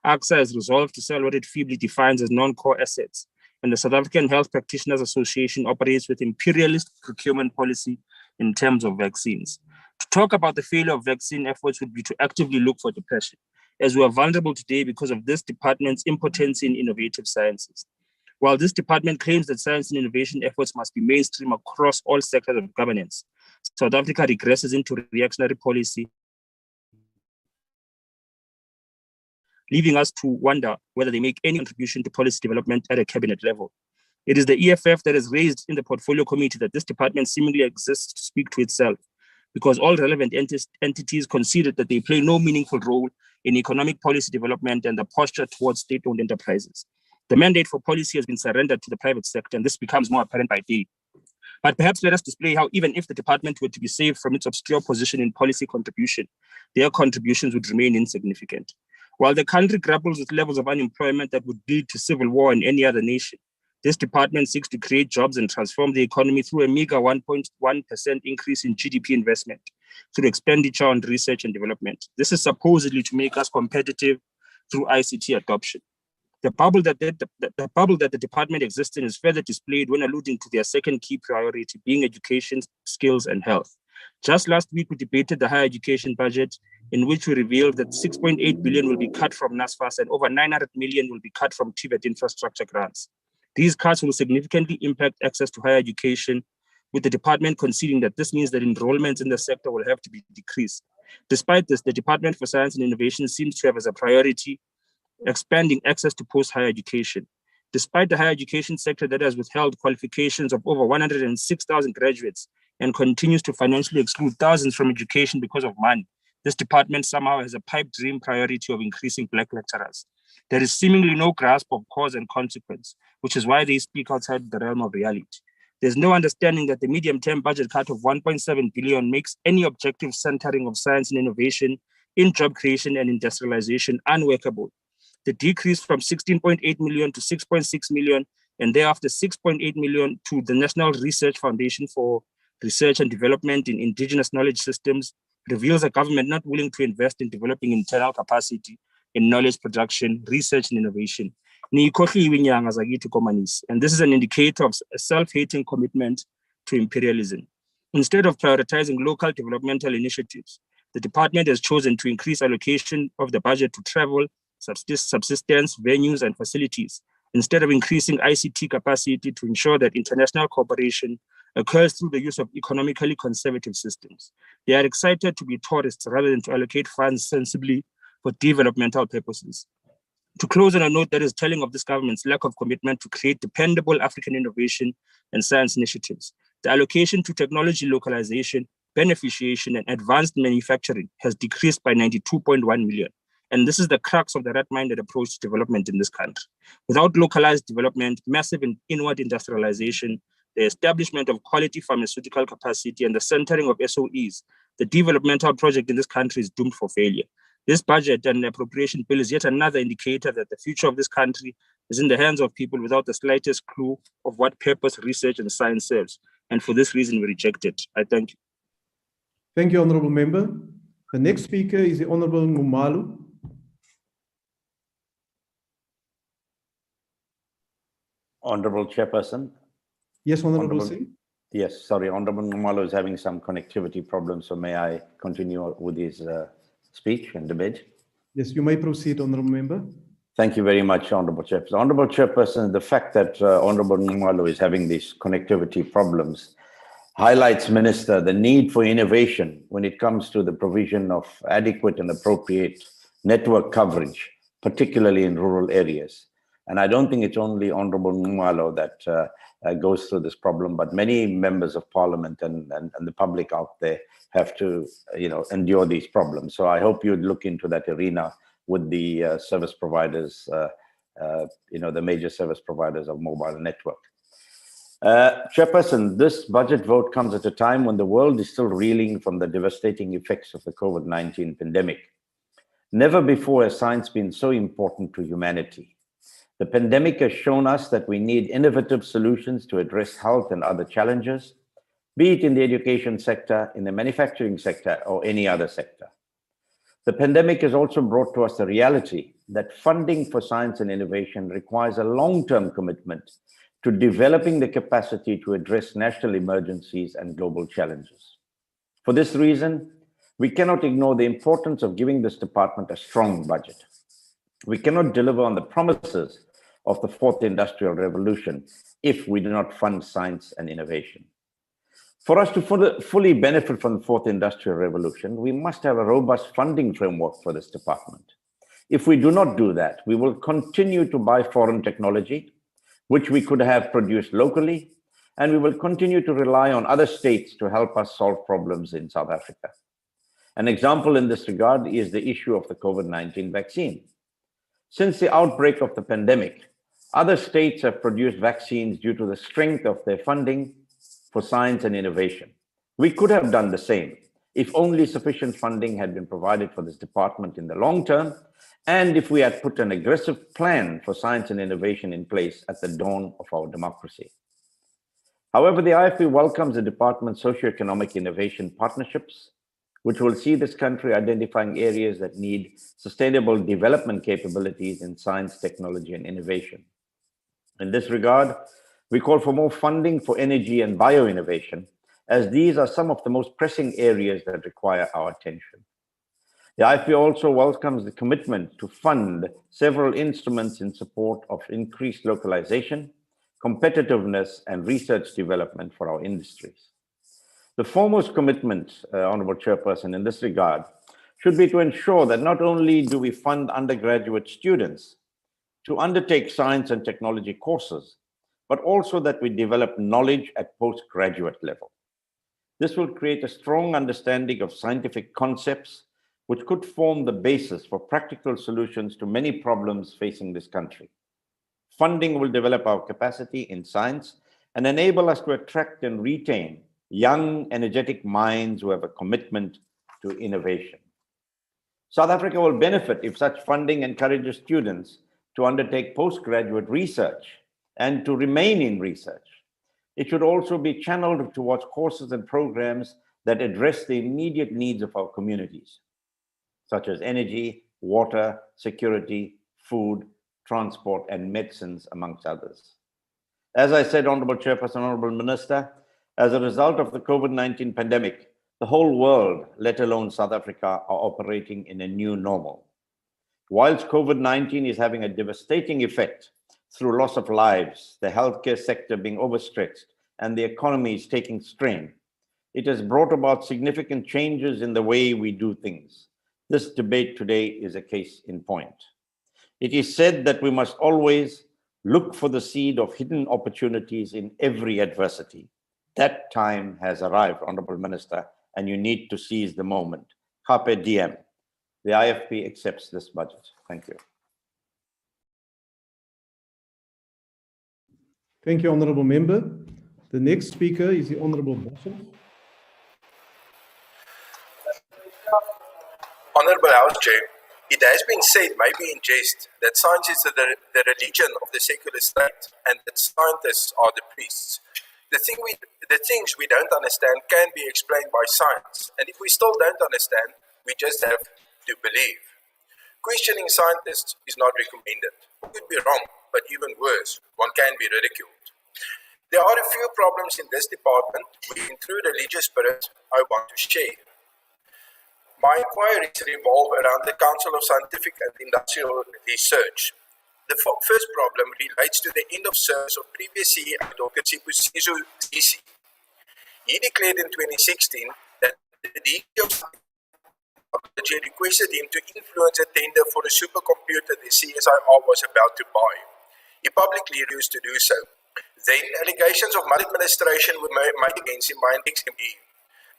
AXA has resolved to sell what it feebly defines as non-core assets, and the South African Health Practitioners Association operates with imperialist procurement policy in terms of vaccines. To talk about the failure of vaccine efforts would be to actively look for depression, as we are vulnerable today because of this department's impotency in innovative sciences. While this department claims that science and innovation efforts must be mainstream across all sectors of governance, South Africa regresses into reactionary policy, leaving us to wonder whether they make any contribution to policy development at a cabinet level. It is the EFF that has raised in the portfolio committee that this department seemingly exists to speak to itself, because all relevant entities conceded that they play no meaningful role in economic policy development and the posture towards state-owned enterprises. The mandate for policy has been surrendered to the private sector, and this becomes more apparent by day. But perhaps let us display how even if the department were to be saved from its obscure position in policy contribution, their contributions would remain insignificant. While the country grapples with levels of unemployment that would lead to civil war in any other nation, this department seeks to create jobs and transform the economy through a meager 1.1% increase in GDP investment, through expenditure on research and development. This is supposedly to make us competitive through ICT adoption. The bubble that the department exists in is further displayed when alluding to their second key priority, being education, skills, and health. Just last week, we debated the higher education budget, in which we revealed that 6.8 billion will be cut from NSFAS and over 900 million will be cut from TVET infrastructure grants. These cuts will significantly impact access to higher education, with the department conceding that this means that enrollments in the sector will have to be decreased. Despite this, the Department for Science and Innovation seems to have as a priority expanding access to post-higher education. Despite the higher education sector that has withheld qualifications of over 106,000 graduates and continues to financially exclude thousands from education because of money, this department somehow has a pipe dream priority of increasing Black lecturers. There is seemingly no grasp of cause and consequence, which is why they speak outside the realm of reality. There's no understanding that the medium-term budget cut of 1.7 billion makes any objective centering of science and innovation in job creation and industrialization unworkable. The decrease from 16.8 million to 6.6 million, and thereafter 6.8 million to the National Research Foundation for Research and Development in Indigenous Knowledge Systems reveals a government not willing to invest in developing internal capacity in knowledge production, research, and innovation. And this is an indicator of a self-hating commitment to imperialism. Instead of prioritizing local developmental initiatives, the department has chosen to increase allocation of the budget to travel, subsistence, venues, and facilities, instead of increasing ICT capacity to ensure that international cooperation occurs through the use of economically conservative systems. They are excited to be tourists rather than to allocate funds sensibly for developmental purposes. To close on a note that is telling of this government's lack of commitment to create dependable African innovation and science initiatives, the allocation to technology localization, beneficiation, and advanced manufacturing has decreased by 92.1 million. And this is the crux of the rat-minded approach to development in this country. Without localized development, massive inward industrialization, the establishment of quality pharmaceutical capacity, and the centering of SOEs, the developmental project in this country is doomed for failure. This budget and appropriation bill is yet another indicator that the future of this country is in the hands of people without the slightest clue of what purpose research and science serves. And for this reason, we reject it. I thank you. Thank you, Honorable Member. The next speaker is the Honorable Ngumalu. Honorable Chairperson, Yes, Honorable Honourable- Singh. Yes, sorry, Honorable Nxumalo is having some connectivity problems, so may I continue with his speech and debate? Yes, you may proceed, Honorable Member. Thank you very much, Honorable Chairperson. Honorable Chairperson, the fact that Honorable Nxumalo is having these connectivity problems highlights, Minister, the need for innovation when it comes to the provision of adequate and appropriate network coverage, particularly in rural areas. And I don't think it's only Honorable Nxumalo that goes through this problem, but many members of Parliament and the public out there have to, endure these problems. So I hope you'd look into that arena with the service providers, the major service providers of mobile network. Chairperson, this budget vote comes at a time when the world is still reeling from the devastating effects of the COVID-19 pandemic. Never before has science been so important to humanity. The pandemic has shown us that we need innovative solutions to address health and other challenges, be it in the education sector, in the manufacturing sector, or any other sector. The pandemic has also brought to us the reality that funding for science and innovation requires a long-term commitment to developing the capacity to address national emergencies and global challenges. For this reason, we cannot ignore the importance of giving this department a strong budget. We cannot deliver on the promises of the fourth industrial revolution if we do not fund science and innovation. For us to fully benefit from the fourth industrial revolution, we must have a robust funding framework for this department. If we do not do that, we will continue to buy foreign technology, which we could have produced locally, and we will continue to rely on other states to help us solve problems in South Africa. An example in this regard is the issue of the COVID-19 vaccine. Since the outbreak of the pandemic, other states have produced vaccines due to the strength of their funding for science and innovation. We could have done the same if only sufficient funding had been provided for this department in the long term, and if we had put an aggressive plan for science and innovation in place at the dawn of our democracy. However, the IFP welcomes the department's socioeconomic innovation partnerships, which will see this country identifying areas that need sustainable development capabilities in science, technology, and innovation. In this regard, we call for more funding for energy and bioinnovation, as these are some of the most pressing areas that require our attention. The IFP also welcomes the commitment to fund several instruments in support of increased localization, competitiveness, and research development for our industries. The foremost commitment, Honorable Chairperson, in this regard should be to ensure that not only do we fund undergraduate students to undertake science and technology courses, but also that we develop knowledge at postgraduate level. This will create a strong understanding of scientific concepts, which could form the basis for practical solutions to many problems facing this country. Funding will develop our capacity in science and enable us to attract and retain young, energetic minds who have a commitment to innovation. South Africa will benefit if such funding encourages students to undertake postgraduate research and to remain in research. It should also be channeled towards courses and programs that address the immediate needs of our communities, such as energy, water, security, food, transport, and medicines, amongst others. As I said, Honorable Chairperson, Honorable Minister, as a result of the COVID-19 pandemic, the whole world, let alone South Africa, are operating in a new normal. Whilst COVID-19 is having a devastating effect through loss of lives, the healthcare sector being overstretched, and the economy is taking strain, it has brought about significant changes in the way we do things. This debate today is a case in point. It is said that we must always look for the seed of hidden opportunities in every adversity. That time has arrived, Honorable Minister, and you need to seize the moment. Carpe diem. The IFP accepts this budget. Thank you. Thank you, Honorable Member. The next speaker is the Honorable Boshoff. Honorable House Chair, it has been said, maybe in jest, that science is the religion of the secular state and that scientists are the priests. The things we don't understand can be explained by science, and if we still don't understand, we just have to believe. Questioning scientists is not recommended. One could be wrong, but even worse, one can be ridiculed. There are a few problems in this department which, through religious spirit, I want to share. My inquiries revolve around the Council of Scientific and Industrial Research. The first problem relates to the end of service of previous CEO Dr. Sibusiso Zisi. He declared in 2016 that the DG of Technology requested him to influence a tender for a supercomputer the CSIR was about to buy. He publicly refused to do so. Then allegations of maladministration were made against him by an ex-ME.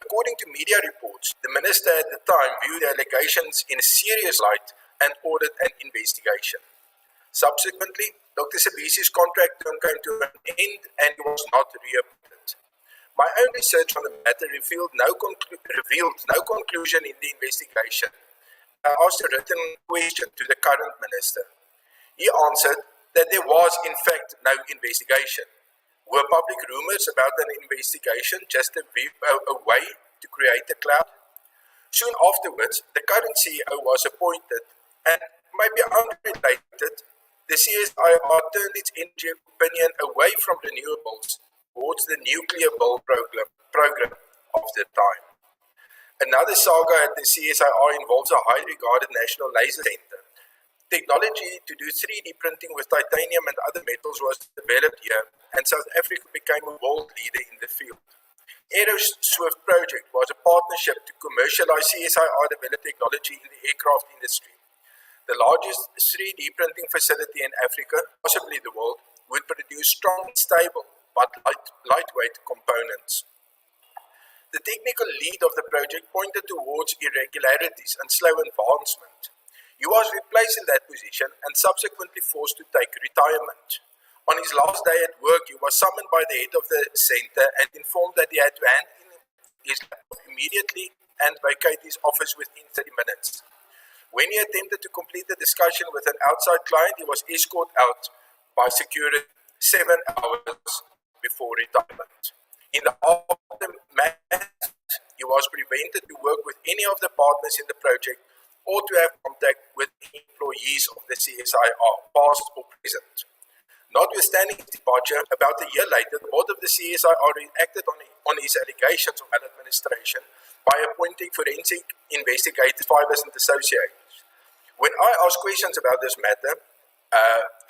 According to media reports, the minister at the time viewed the allegations in a serious light and ordered an investigation. Subsequently, Dr. Sibisi's contract term came to an end and he was not reappointed. My own research on the matter revealed no conclusion in the investigation. I asked a written question to the current minister. He answered that there was, in fact, no investigation. Were public rumors about an investigation just a way to create a cloud? Soon afterwards, the current CEO was appointed, and maybe unrelated, the CSIR turned its energy opinion away from renewables towards the nuclear build program of the time. Another saga at the CSIR involves a highly regarded National Laser Center. Technology to do 3D printing with titanium and other metals was developed here, and South Africa became a world leader in the field. AeroSwift project was a partnership to commercialize CSIR-developed technology in the aircraft industry. The largest 3D printing facility in Africa, possibly the world, would produce strong, stable, but lightweight components. The technical lead of the project pointed towards irregularities and slow advancement. He was replaced in that position and subsequently forced to take retirement. On his last day at work, he was summoned by the head of the center and informed that he had to hand in his laptop immediately and vacate his office within 30 minutes. When he attempted to complete the discussion with an outside client, he was escorted out by security 7 hours before retirement. In the aftermath, he was prevented to work with any of the partners in the project or to have contact with employees of the CSIR, past or present. Notwithstanding his departure, about a year later, the board of the CSIR reacted on his allegations of maladministration by appointing forensic investigators, Fibers and Associates. When I asked questions about this matter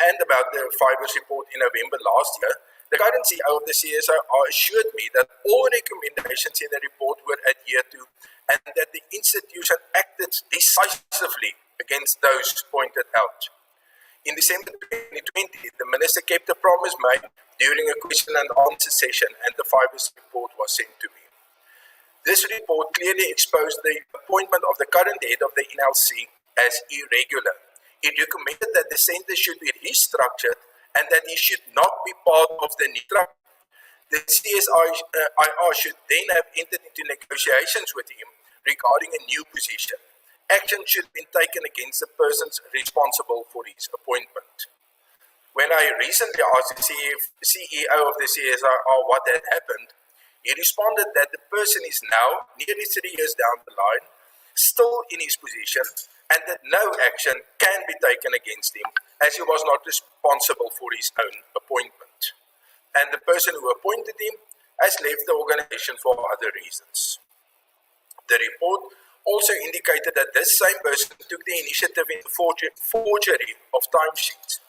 and about the Fibers report in November last year, the current CEO of the CSIR assured me that all recommendations in the report were adhered to and that the institution acted decisively against those pointed out. In December 2020, the minister kept a promise made during a question and answer session, and the Fibers report was sent to me. This report clearly exposed the appointment of the current head of the NLC as irregular. It recommended that the center should be restructured and that he should not be part of the new structure. The CSIR should then have entered into negotiations with him regarding a new position. Action should have been taken against the persons responsible for his appointment. When I recently asked the CEO of the CSIR what had happened, he responded that the person is now, nearly 3 years down the line, still in his position and that no action can be taken against him as he was not responsible for his own appointment. And the person who appointed him has left the organization for other reasons. The report also indicated that this same person took the initiative in the forgery of timesheets,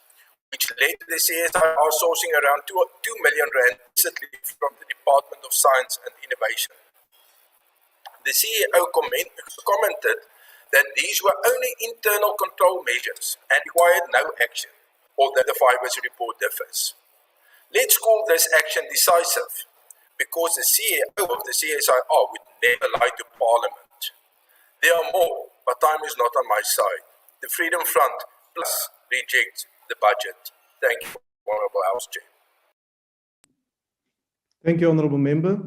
which led to the CSIR sourcing around 2 million rand from the Department of Science and Innovation. The CEO commented that these were only internal control measures and required no action, although the Fibers report differs. Let's call this action decisive, because the CEO of the CSIR would never lie to Parliament. There are more, but time is not on my side. The Freedom Front plus rejects the budget. Thank you, Honourable House Chair. Thank you, Honourable Member.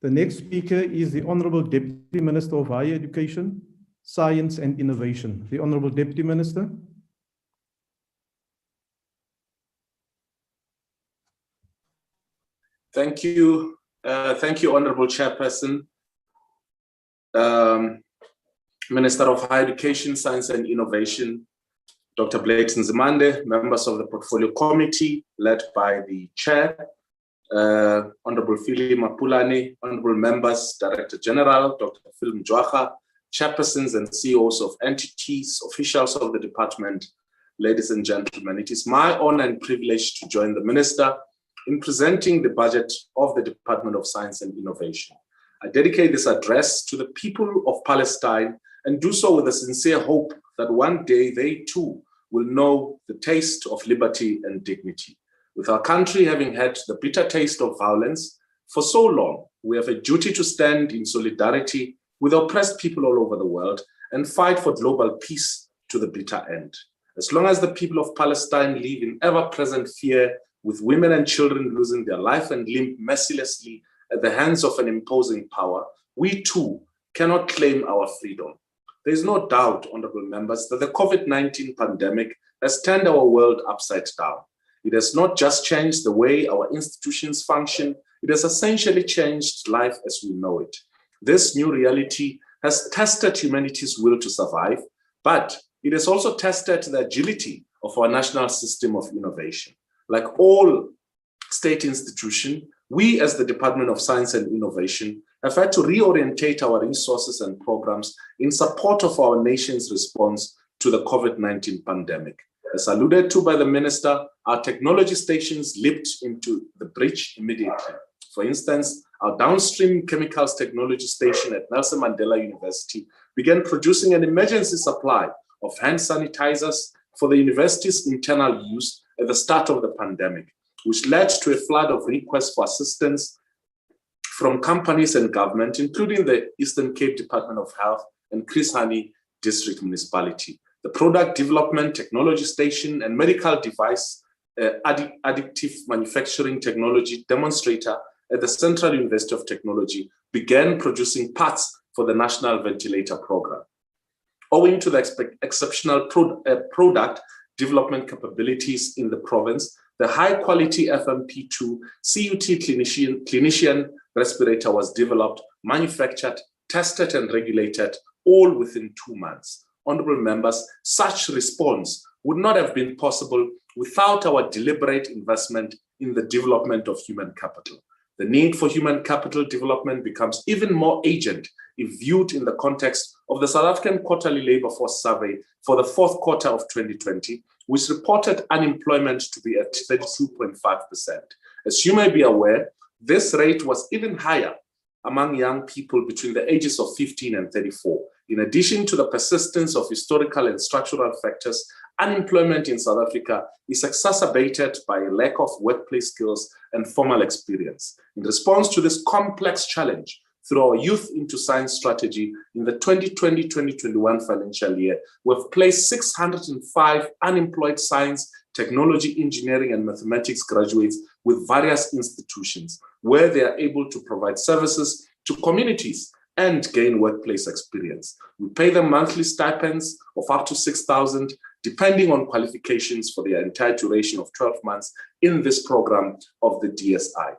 The next speaker is the Honourable Deputy Minister of Higher Education, Science and Innovation. The Honourable Deputy Minister. Thank you. Thank you, Honourable Chairperson, Minister of Higher Education, Science and Innovation, Dr. Blakes Nzimande, members of the Portfolio Committee, led by the Chair, Honorable Phili Mapulani, Honorable Members, Director General, Dr. Phil Mjwaha, Chairpersons and CEOs of entities, officials of the department, ladies and gentlemen, it is my honor and privilege to join the Minister in presenting the budget of the Department of Science and Innovation. I dedicate this address to the people of Palestine and do so with a sincere hope that one day they too will know the taste of liberty and dignity. With our country having had the bitter taste of violence for so long, we have a duty to stand in solidarity with oppressed people all over the world and fight for global peace to the bitter end. As long as the people of Palestine live in ever-present fear, with women and children losing their life and limb mercilessly at the hands of an imposing power, we too cannot claim our freedom. There is no doubt, honorable members, that the COVID-19 pandemic has turned our world upside down. It has not just changed the way our institutions function, it has essentially changed life as we know it. This new reality has tested humanity's will to survive, but it has also tested the agility of our national system of innovation. Like all state institutions, we as the Department of Science and Innovation have had to reorientate our resources and programs in support of our nation's response to the COVID-19 pandemic. As alluded to by the Minister, our technology stations leaped into the breach immediately. For instance, our downstream chemicals technology station at Nelson Mandela University began producing an emergency supply of hand sanitizers for the university's internal use at the start of the pandemic, which led to a flood of requests for assistance from companies and government, including the Eastern Cape Department of Health and Chris Hani District Municipality. The Product Development Technology Station and Medical Device Additive Manufacturing Technology Demonstrator at the Central University of Technology began producing parts for the National Ventilator Program. Owing to the exceptional product development capabilities in the province, the high-quality FMP2 CUT clinician respirator was developed, manufactured, tested, and regulated, all within 2 months. Honorable members, such response would not have been possible without our deliberate investment in the development of human capital. The need for human capital development becomes even more urgent if viewed in the context of the South African Quarterly Labour Force Survey for the fourth quarter of 2020, which reported unemployment to be at 32.5%. As you may be aware, this rate was even higher among young people between the ages of 15 and 34. In addition to the persistence of historical and structural factors, unemployment in South Africa is exacerbated by a lack of workplace skills and formal experience. In response to this complex challenge, through our Youth into Science strategy in the 2020-2021 financial year, we've placed 605 unemployed science, technology, engineering, and mathematics graduates with various institutions, where they are able to provide services to communities and gain workplace experience. We pay them monthly stipends of up to 6,000, depending on qualifications for their entire duration of 12 months in this program of the DSI.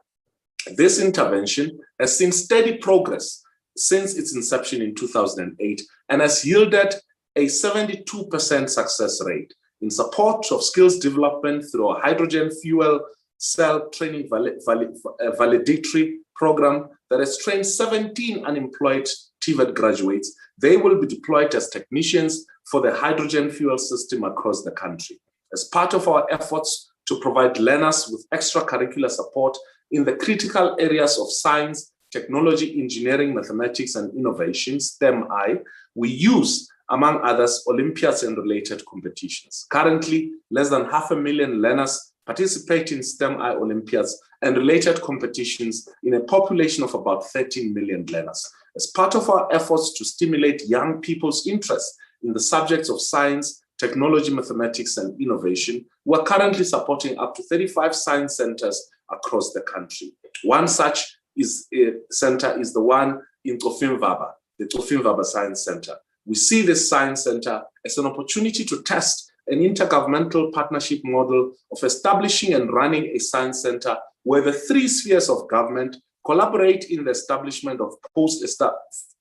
This intervention has seen steady progress since its inception in 2008 and has yielded a 72% success rate. In support of skills development through a hydrogen fuel cell training validatory program that has trained 17 unemployed TVET graduates, they will be deployed as technicians for the hydrogen fuel system across the country. As part of our efforts to provide learners with extracurricular support in the critical areas of science, technology, engineering, mathematics, and innovation, STEM-I, we use, among others, Olympiads and related competitions. Currently, less than 500,000 learners participate in STEM-I Olympiads and related competitions in a population of about 13 million learners. As part of our efforts to stimulate young people's interest in the subjects of science, technology, mathematics, and innovation, we're currently supporting up to 35 science centers across the country. One such center is the one in Tsofimvaba, the Tsofimvaba Science Center. We see this science center as an opportunity to test an intergovernmental partnership model of establishing and running a science center where the three spheres of government collaborate in the establishment of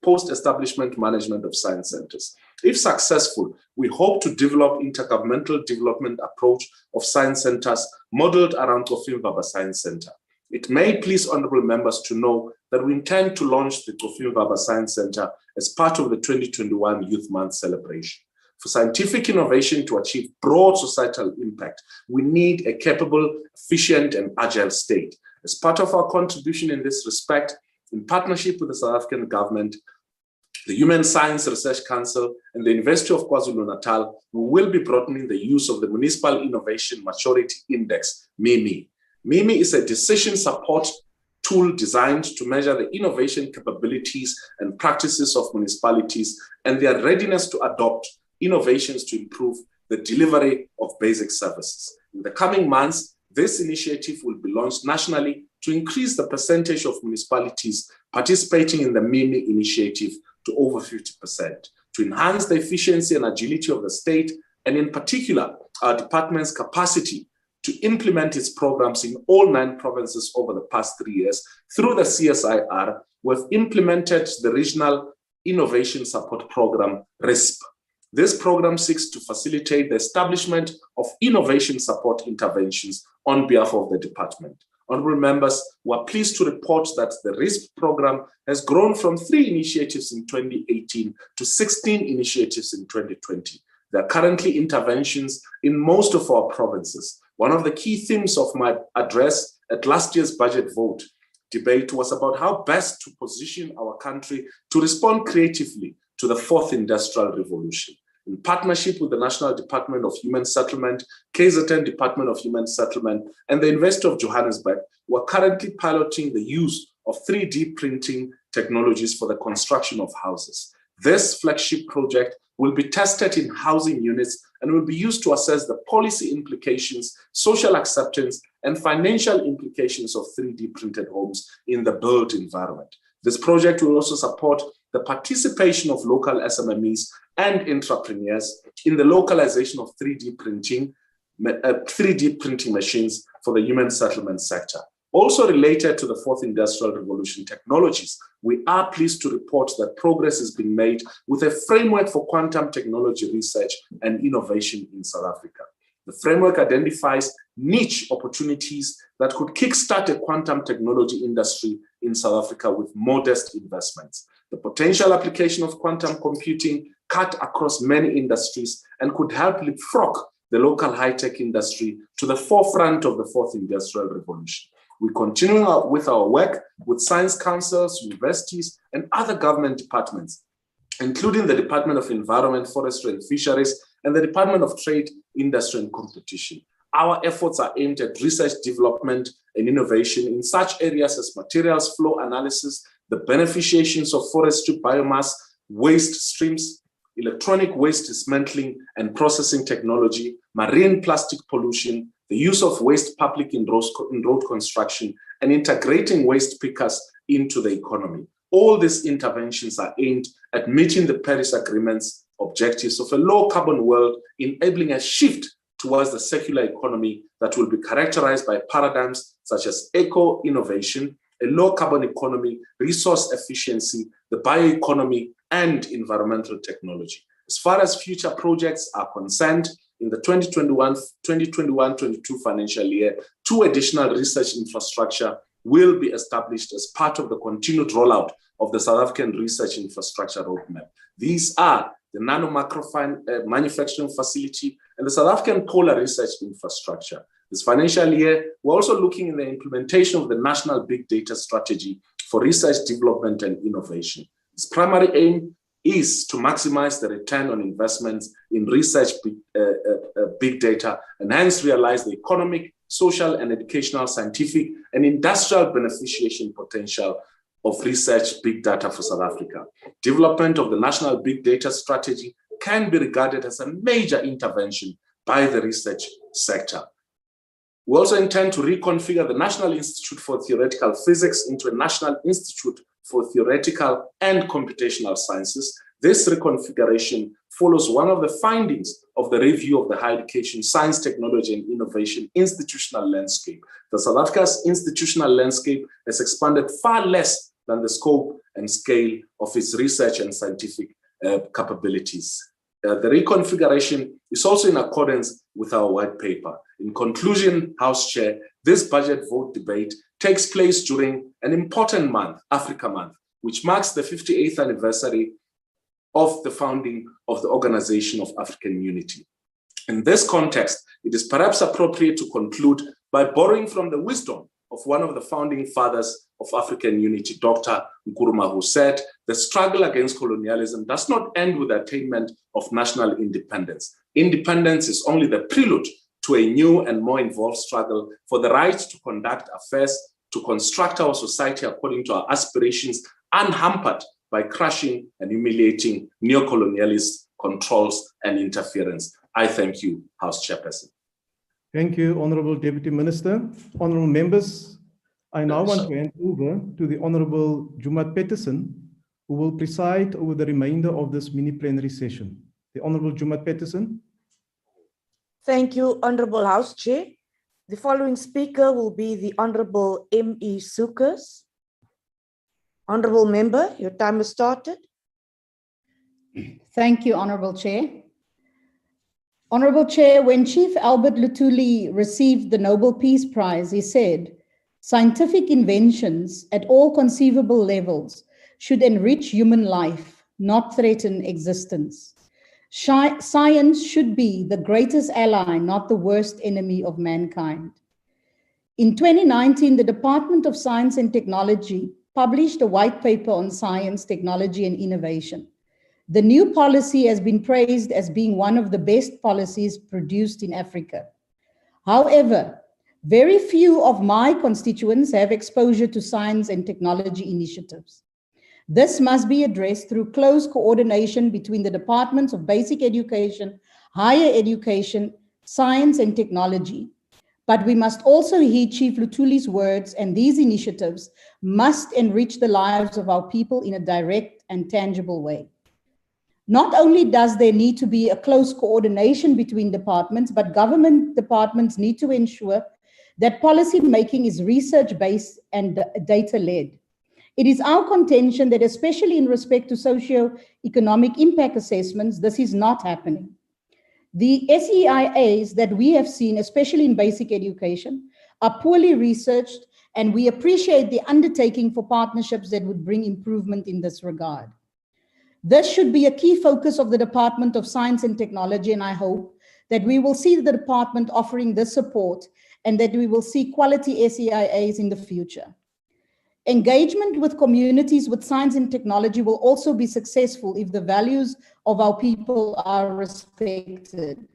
post-establishment management of science centers. If successful, we hope to develop intergovernmental development approach of science centers modeled around Tsofimvaba Science Center. It may please honorable members to know that we intend to launch the Tsofimvaba Science Center as part of the 2021 Youth Month celebration. For scientific innovation to achieve broad societal impact, we need a capable, efficient, and agile state. As part of our contribution in this respect, in partnership with the South African government, the Human Science Research Council, and the University of KwaZulu-Natal, we will be broadening the use of the Municipal Innovation Maturity Index, MIMI. MIMI is a decision support tool designed to measure the innovation capabilities and practices of municipalities and their readiness to adopt innovations to improve the delivery of basic services. In the coming months, this initiative will be launched nationally to increase the percentage of municipalities participating in the MIMI initiative to over 50%, to enhance the efficiency and agility of the state, and in particular, our department's capacity to implement its programs in all 9 provinces over the past 3 years. Through the CSIR, we've implemented the Regional Innovation Support Program, RISP. This program seeks to facilitate the establishment of innovation support interventions on behalf of the department. Honorable members, we are pleased to report that the RISP program has grown from 3 initiatives in 2018 to 16 initiatives in 2020. There are currently interventions in most of our provinces. One of the key themes of my address at last year's budget vote debate was about how best to position our country to respond creatively to the 4th Industrial Revolution. In partnership with the National Department of Human Settlement, KZN Department of Human Settlement, and the University of Johannesburg, we're currently piloting the use of 3D printing technologies for the construction of houses. This flagship project will be tested in housing units and will be used to assess the policy implications, social acceptance, and financial implications of 3D printed homes in the built environment. This project will also support the participation of local SMMEs and entrepreneurs in the localization of 3D printing machines for the human settlement sector. Also related to the 4th Industrial Revolution technologies, we are pleased to report that progress is being made with a framework for quantum technology research and innovation in South Africa. The framework identifies niche opportunities that could kickstart a quantum technology industry in South Africa with modest investments. The potential application of quantum computing cut across many industries and could help leapfrog the local high-tech industry to the forefront of the 4th Industrial Revolution. We continue with our work with science councils, universities, and other government departments, including the Department of Environment, Forestry and Fisheries, and the Department of Trade, Industry and Competition. Our efforts are aimed at research, development, and innovation in such areas as materials flow analysis, the beneficiations of forestry biomass, waste streams, electronic waste dismantling and processing technology, marine plastic pollution, the use of waste public in road construction, and integrating waste pickers into the economy. All these interventions are aimed at meeting the Paris Agreement's objectives of a low-carbon world, enabling a shift towards the circular economy that will be characterized by paradigms such as eco-innovation, a low-carbon economy, resource efficiency, the bioeconomy, and environmental technology. As far as future projects are concerned, in the 2021-22 financial year, 2 additional research infrastructure will be established as part of the continued rollout of the South African Research Infrastructure Roadmap. These are the nano-macrofine manufacturing facility and the South African Polar Research Infrastructure. This financial year, we're also looking in the implementation of the National Big Data Strategy for Research, Development and Innovation. Its primary aim is to maximize the return on investments in research big data and hence realize the economic, social and educational, scientific and industrial beneficiation potential of research big data for South Africa. Development of the National Big Data Strategy can be regarded as a major intervention by the research sector. We also intend to reconfigure the National Institute for Theoretical Physics into a National Institute for Theoretical and Computational Sciences. This reconfiguration follows one of the findings of the review of the higher education, science, technology, and innovation institutional landscape. The South Africa's institutional landscape has expanded far less than the scope and scale of its research and scientific capabilities. The reconfiguration is also in accordance with our white paper. In conclusion, House Chair, this budget vote debate takes place during an important month, Africa Month, which marks the 58th anniversary of the founding of the Organization of African Unity. In this context, it is perhaps appropriate to conclude by borrowing from the wisdom of one of the founding fathers of African Unity, Dr. Nkrumah, who said, "The struggle against colonialism does not end with the attainment of national independence. Independence is only the prelude to a new and more involved struggle for the right to conduct affairs, to construct our society according to our aspirations, unhampered by crushing and humiliating neo-colonialist controls and interference." I thank you, House Chairperson. Thank you, Honorable Deputy Minister. Honorable members, I now want to hand over to the Honorable Jumat Peterson, who will preside over the remainder of this mini plenary session. The Honorable Jumat Peterson. Thank you, Honorable House Chair. The following speaker will be the Honorable M.E. Sukas. Honorable Member, your time has started. Thank you, Honorable Chair. Honorable Chair, when Chief Albert Luthuli received the Nobel Peace Prize, he said, "Scientific inventions at all conceivable levels should enrich human life, not threaten existence. Science should be the greatest ally, not the worst enemy of mankind." In 2019, the Department of Science and Technology published a white paper on science, technology, and innovation. The new policy has been praised as being one of the best policies produced in Africa. However, very few of my constituents have exposure to science and technology initiatives. This must be addressed through close coordination between the departments of basic education, higher education, science, and technology. But we must also heed Chief Luthuli's words, and these initiatives must enrich the lives of our people in a direct and tangible way. Not only does there need to be a close coordination between departments, but government departments need to ensure that policy making is research-based and data-led. It is our contention that, especially in respect to socio-economic impact assessments, this is not happening. The SEIAs that we have seen, especially in basic education, are poorly researched, and we appreciate the undertaking for partnerships that would bring improvement in this regard. This should be a key focus of the Department of Science and Technology, and I hope that we will see the department offering this support and that we will see quality SEIAs in the future. Engagement with communities with science and technology will also be successful if the values of our people are respected.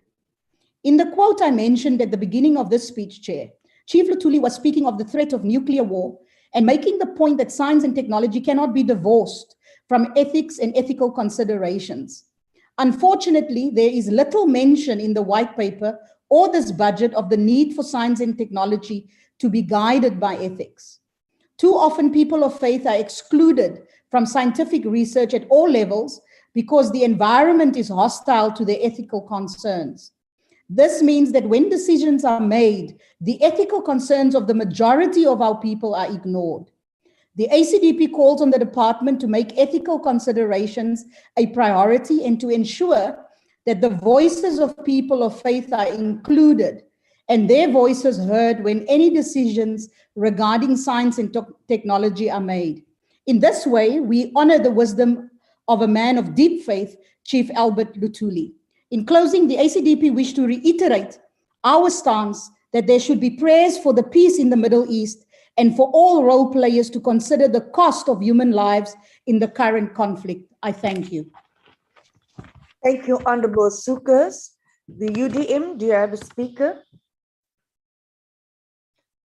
In the quote I mentioned at the beginning of this speech, Chair, Chief Luthuli was speaking of the threat of nuclear war and making the point that science and technology cannot be divorced from ethics and ethical considerations. Unfortunately, there is little mention in the white paper or this budget of the need for science and technology to be guided by ethics. Too often, people of faith are excluded from scientific research at all levels because the environment is hostile to their ethical concerns. This means that when decisions are made, the ethical concerns of the majority of our people are ignored. The ACDP calls on the department to make ethical considerations a priority and to ensure that the voices of people of faith are included and their voices heard when any decisions regarding science and technology are made. In this way, we honor the wisdom of a man of deep faith, Chief Albert Luthuli. In closing, the ACDP wish to reiterate our stance that there should be prayers for the peace in the Middle East and for all role players to consider the cost of human lives in the current conflict. I thank you. Thank you, Honorable Sukas. The UDM, do you have a speaker?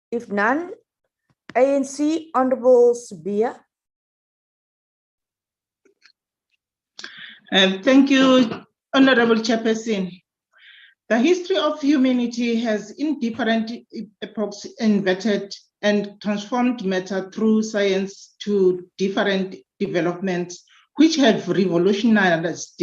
If none, ANC, Honorable Subia. Thank you, Honorable Chairperson. The history of humanity has in different epochs inverted and transformed matter through science to different developments which have revolutionized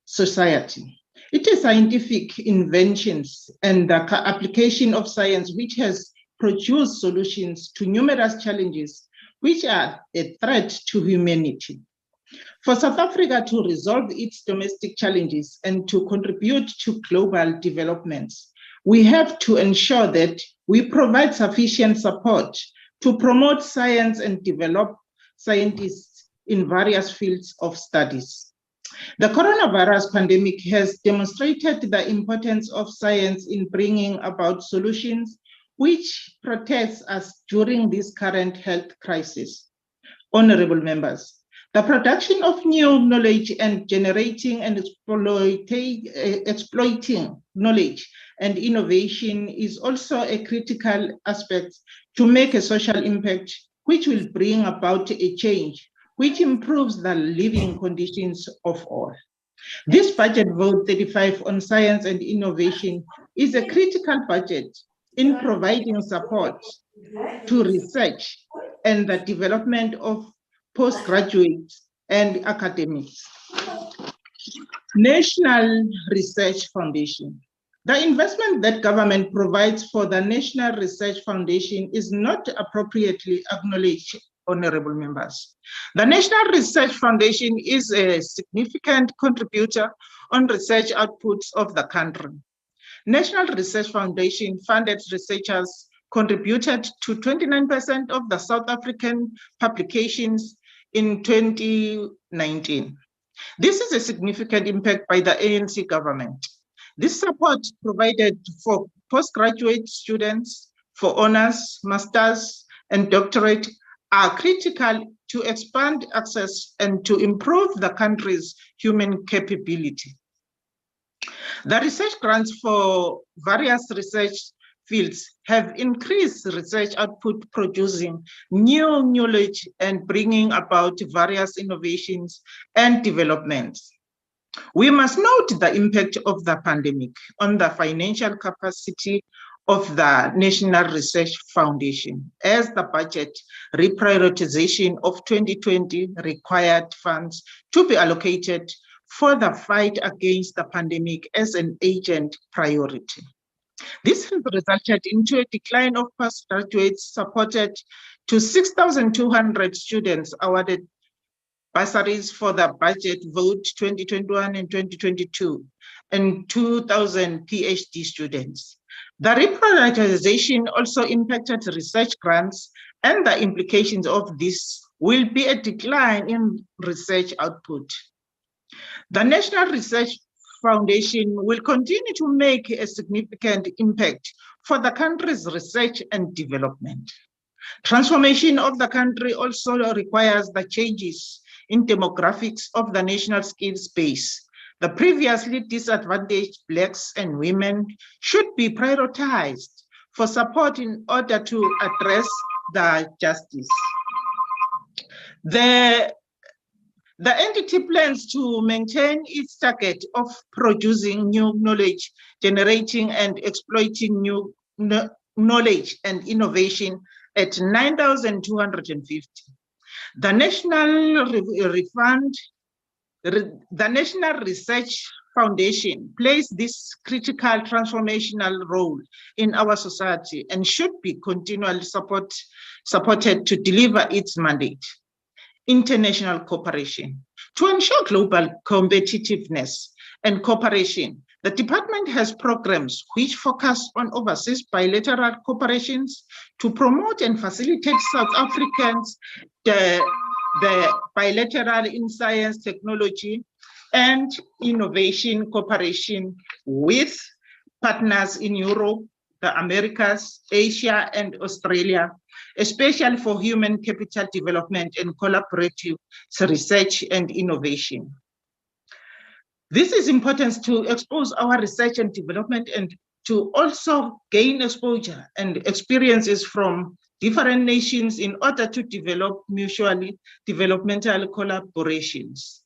society. It is scientific inventions and the application of science which has produced solutions to numerous challenges which are a threat to humanity. For South Africa to resolve its domestic challenges and to contribute to global developments, we have to ensure that we provide sufficient support to promote science and develop scientists in various fields of studies. The coronavirus pandemic has demonstrated the importance of science in bringing about solutions which protects us during this current health crisis. Honorable members, the production of new knowledge and generating and exploiting knowledge and innovation is also a critical aspect to make a social impact which will bring about a change which improves the living conditions of all. This budget vote 35 on science and innovation is a critical budget in providing support to research and the development of postgraduates and academics. National Research Foundation. The investment that government provides for the National Research Foundation is not appropriately acknowledged, honorable members. The National Research Foundation is a significant contributor on research outputs of the country. National Research Foundation funded researchers contributed to 29% of the South African publications in 2019. This is a significant impact by the ANC government. This support provided for postgraduate students for honors, masters, and doctorate are critical to expand access and to improve the country's human capability. The research grants for various research fields have increased research output, producing new knowledge and bringing about various innovations and developments. We must note the impact of the pandemic on the financial capacity of the National Research Foundation, as the budget reprioritization of 2020 required funds to be allocated for the fight against the pandemic as an urgent priority. This has resulted into a decline of postgraduates supported to 6,200 students awarded bursaries for the budget vote 2021 and 2022, and 2,000 PhD students. The reprioritization also impacted research grants, and the implications of this will be a decline in research output. The National Research Foundation will continue to make a significant impact for the country's research and development. Transformation of the country also requires the changes in demographics of the national skills base. The previously disadvantaged Blacks and women should be prioritized for support in order to address the justice. The entity plans to maintain its target of producing new knowledge, generating and exploiting new knowledge and innovation at 9,250. The National Research Foundation plays this critical transformational role in our society and should be continually supported to deliver its mandate. International cooperation. To ensure global competitiveness and cooperation, the department has programs which focus on overseas bilateral cooperations to promote and facilitate South Africans the bilateral in science, technology, and innovation cooperation with partners in Europe, the Americas, Asia, and Australia, especially for human capital development and collaborative research and innovation. This is important to expose our research and development and to also gain exposure and experiences from different nations in order to develop mutually developmental collaborations.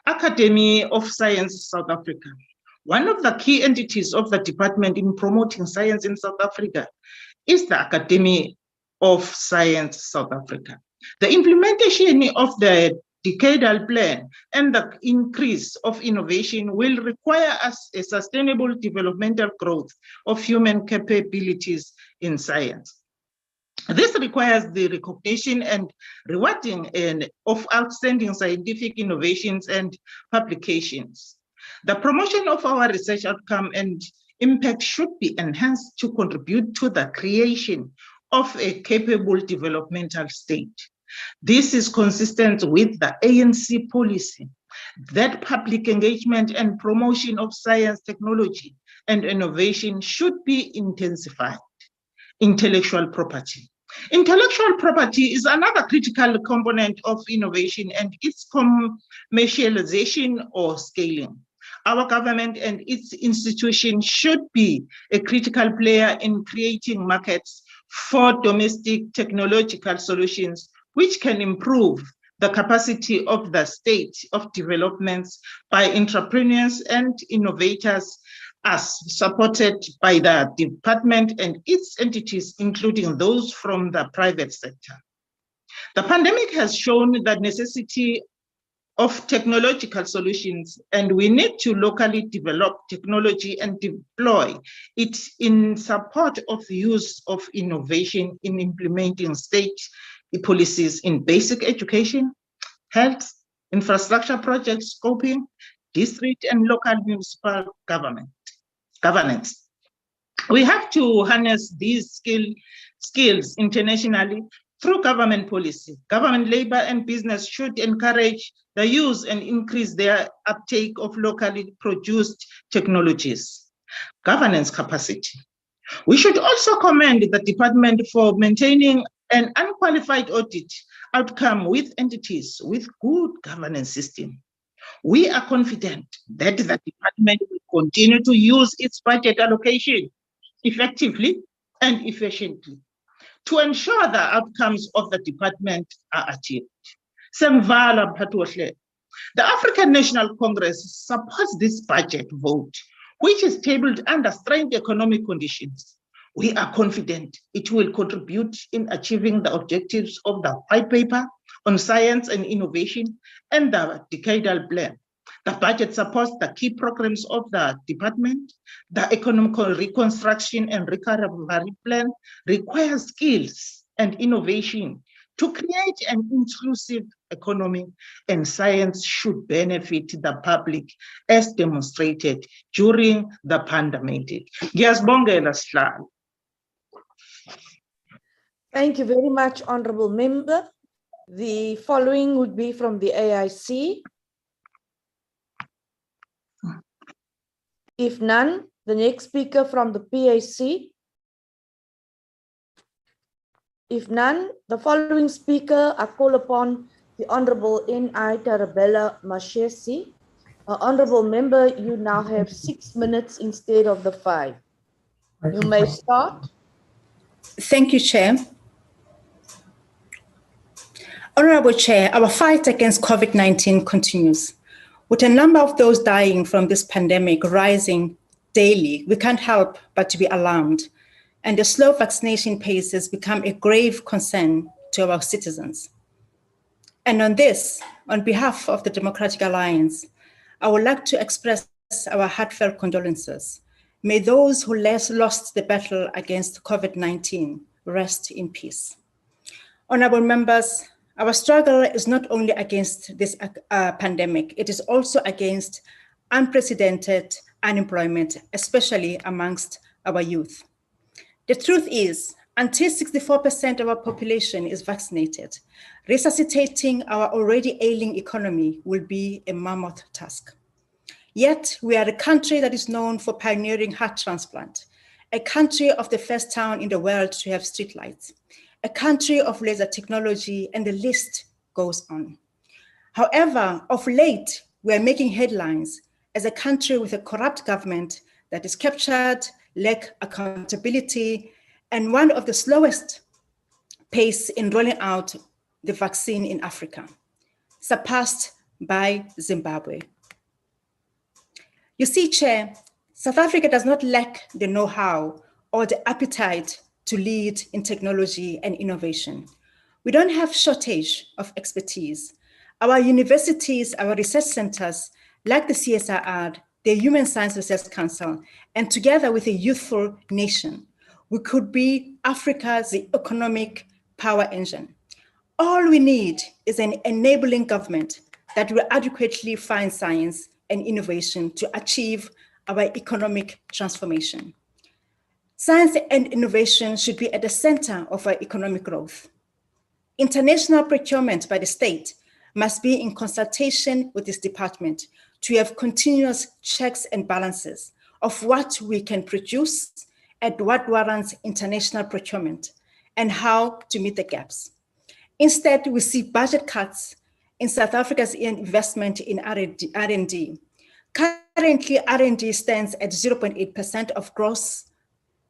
Academy of Science South Africa. One of the key entities of the department in promoting science in South Africa is the Academy of Science South Africa. The implementation of the decadal plan and the increase of innovation will require us a sustainable developmental growth of human capabilities in science. This requires the recognition and rewarding of outstanding scientific innovations and publications. The promotion of our research outcome and impact should be enhanced to contribute to the creation of a capable developmental state. This is consistent with the ANC policy that public engagement and promotion of science, technology, and innovation should be intensified. Intellectual property. Intellectual property is another critical component of innovation and its commercialization or scaling. Our government and its institutions should be a critical player in creating markets for domestic technological solutions, which can improve the capacity of the state of developments by entrepreneurs and innovators, as supported by the department and its entities, including those from the private sector. The pandemic has shown the necessity of technological solutions, and we need to locally develop technology and deploy it in support of the use of innovation in implementing state policies in basic education, health, infrastructure project scoping, district and local municipal governance. We have to harness these skills internationally through government policy. Government, labor, and business should encourage the use and increase their uptake of locally produced technologies. Governance capacity. We should also commend the department for maintaining an unqualified audit outcome with entities with good governance system. We are confident that the department will continue to use its budget allocation effectively and efficiently to ensure the outcomes of the department are achieved. The African National Congress supports this budget vote, which is tabled under strained economic conditions. We are confident it will contribute in achieving the objectives of the white paper on science and innovation and the decadal plan. The budget supports the key programs of the department. The economic reconstruction and recovery plan requires skills and innovation to create an inclusive economy, and science should benefit the public as demonstrated during the pandemic. Thank you very much, Honorable Member. The following would be from the AIC. If none, the next speaker from the PAC. If none, the following speaker, I call upon the Honorable N.I. Tarabella Mashesi. Honorable Member, you now have 6 minutes instead of the 5. You may start. Thank you, Chair. Honorable Chair, our fight against COVID-19 continues. With a number of those dying from this pandemic rising daily, we can't help but to be alarmed, and the slow vaccination pace has become a grave concern to our citizens. And on this, on behalf of the Democratic Alliance, I would like to express our heartfelt condolences. May those who lost the battle against COVID-19 rest in peace. Honorable members, our struggle is not only against this pandemic, it is also against unprecedented unemployment, especially amongst our youth. The truth is, until 64% of our population is vaccinated, resuscitating our already ailing economy will be a mammoth task. Yet, we are a country that is known for pioneering heart transplant, a country of the first town in the world to have streetlights, a country of laser technology, and the list goes on. However, of late, we are making headlines as a country with a corrupt government that is captured, lack accountability, and one of the slowest pace in rolling out the vaccine in Africa, surpassed by Zimbabwe. You see, Chair, South Africa does not lack the know-how or the appetite to lead in technology and innovation. We don't have shortage of expertise. Our universities, our research centers, like the CSIR, the Human Science Research Council, and together with a youthful nation, we could be Africa's economic power engine. All we need is an enabling government that will adequately fund science and innovation to achieve our economic transformation. Science and innovation should be at the center of our economic growth. International procurement by the state must be in consultation with this department to have continuous checks and balances of what we can produce and what warrants international procurement and how to meet the gaps. Instead, we see budget cuts in South Africa's investment in R&D. Currently, R&D stands at 0.8% of gross